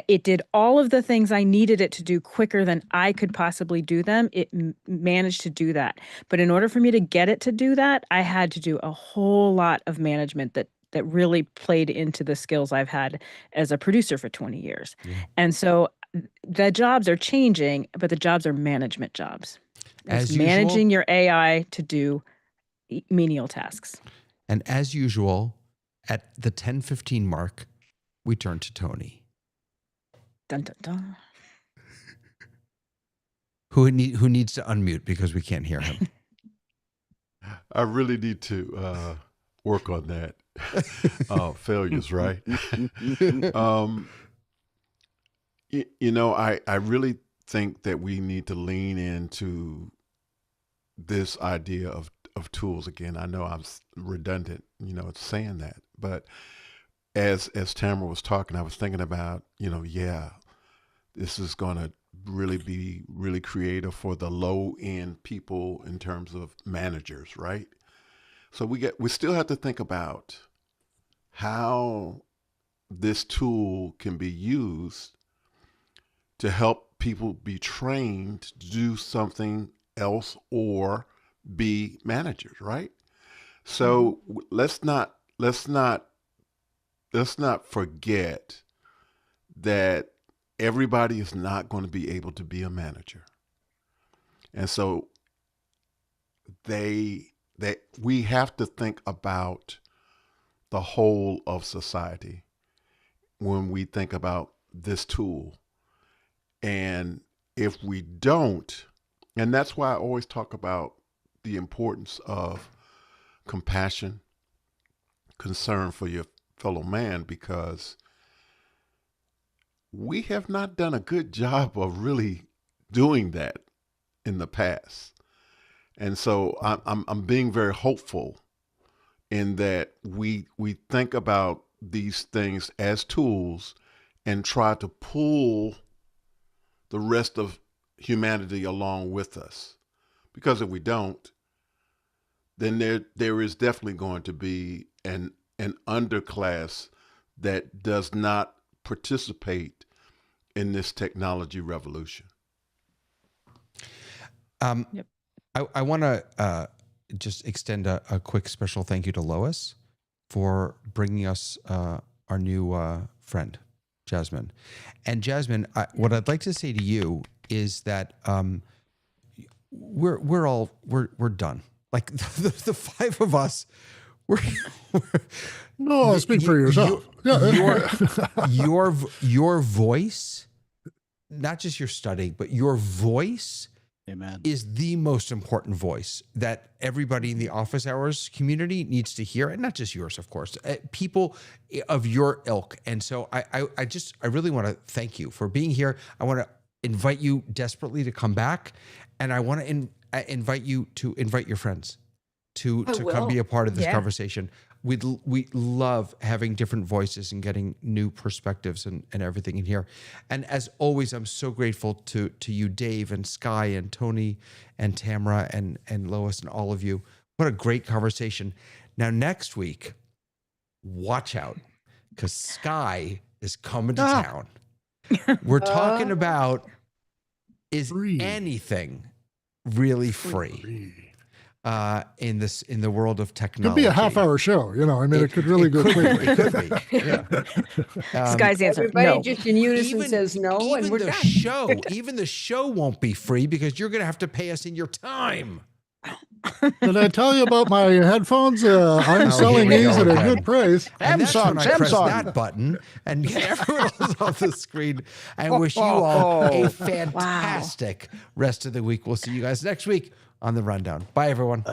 it did all of the things I needed it to do quicker than I could possibly do them. It managed to do that. But in order for me to get it to do that, I had to do a whole lot of management that really played into the skills I've had as a producer for 20 years. Yeah. And so the jobs are changing, but the jobs are management jobs. It's managing your AI to do menial tasks. And as usual, at the 10:15 mark, we turn to Tony. Dun, dun, dun. Who needs to unmute because we can't hear him. I really need to work on that. Failures, right? You know, I really think that we need to lean into this idea of tools again. I know I'm redundant, you know, it's saying that, but as Tamara was talking, I was thinking about, you know, this is going to really be really creative for the low end people in terms of managers, right? So we still have to think about how this tool can be used to help people be trained to do something else or be managers, right? So let's not forget that everybody is not going to be able to be a manager. And so we have to think about the whole of society when we think about this tool. And if we don't, and that's why I always talk about the importance of compassion, concern for your fellow man, because we have not done a good job of really doing that in the past. And so I'm being very hopeful in that we think about these things as tools and try to pull the rest of humanity along with us. Because if we don't, then there is definitely going to be an underclass that does not participate in this technology revolution. Yep. I want to just extend a quick special thank you to Lois for bringing us our new friend, Jasmine. And Jasmine, what I'd like to say to you is that we're done. Like the five of us, we're no, speak for yourself. Your voice not just your studying, but your voice Amen. is the most important voice that everybody in the office hours community needs to hear, and not just yours, of course, people of your ilk. And so I really want to thank you for being here. I want to invite you desperately to come back, and I want to invite you to invite your friends to come be a part of this conversation. We love having different voices and getting new perspectives and everything in here. And as always, I'm so grateful to you, Dave and Sky and Tony and Tamara and Lois and all of you. What a great conversation. Now, next week, watch out, because Sky is coming to town. We're talking about, is Free. anything really free? In the world of technology. Could be a half-hour show, it could really go quickly. It could be. Yeah. Sky's answer, Everybody no. just in unison says no, and we're done. Even the show won't be free, because you're going to have to pay us in your time. Did I tell you about my headphones? I'm selling here we these go at a again. good price. And that's when I press Samsung. that button and get everyone else off the screen, and wish you all a fantastic rest of the week. We'll see you guys next week on The Rundown. Bye, everyone.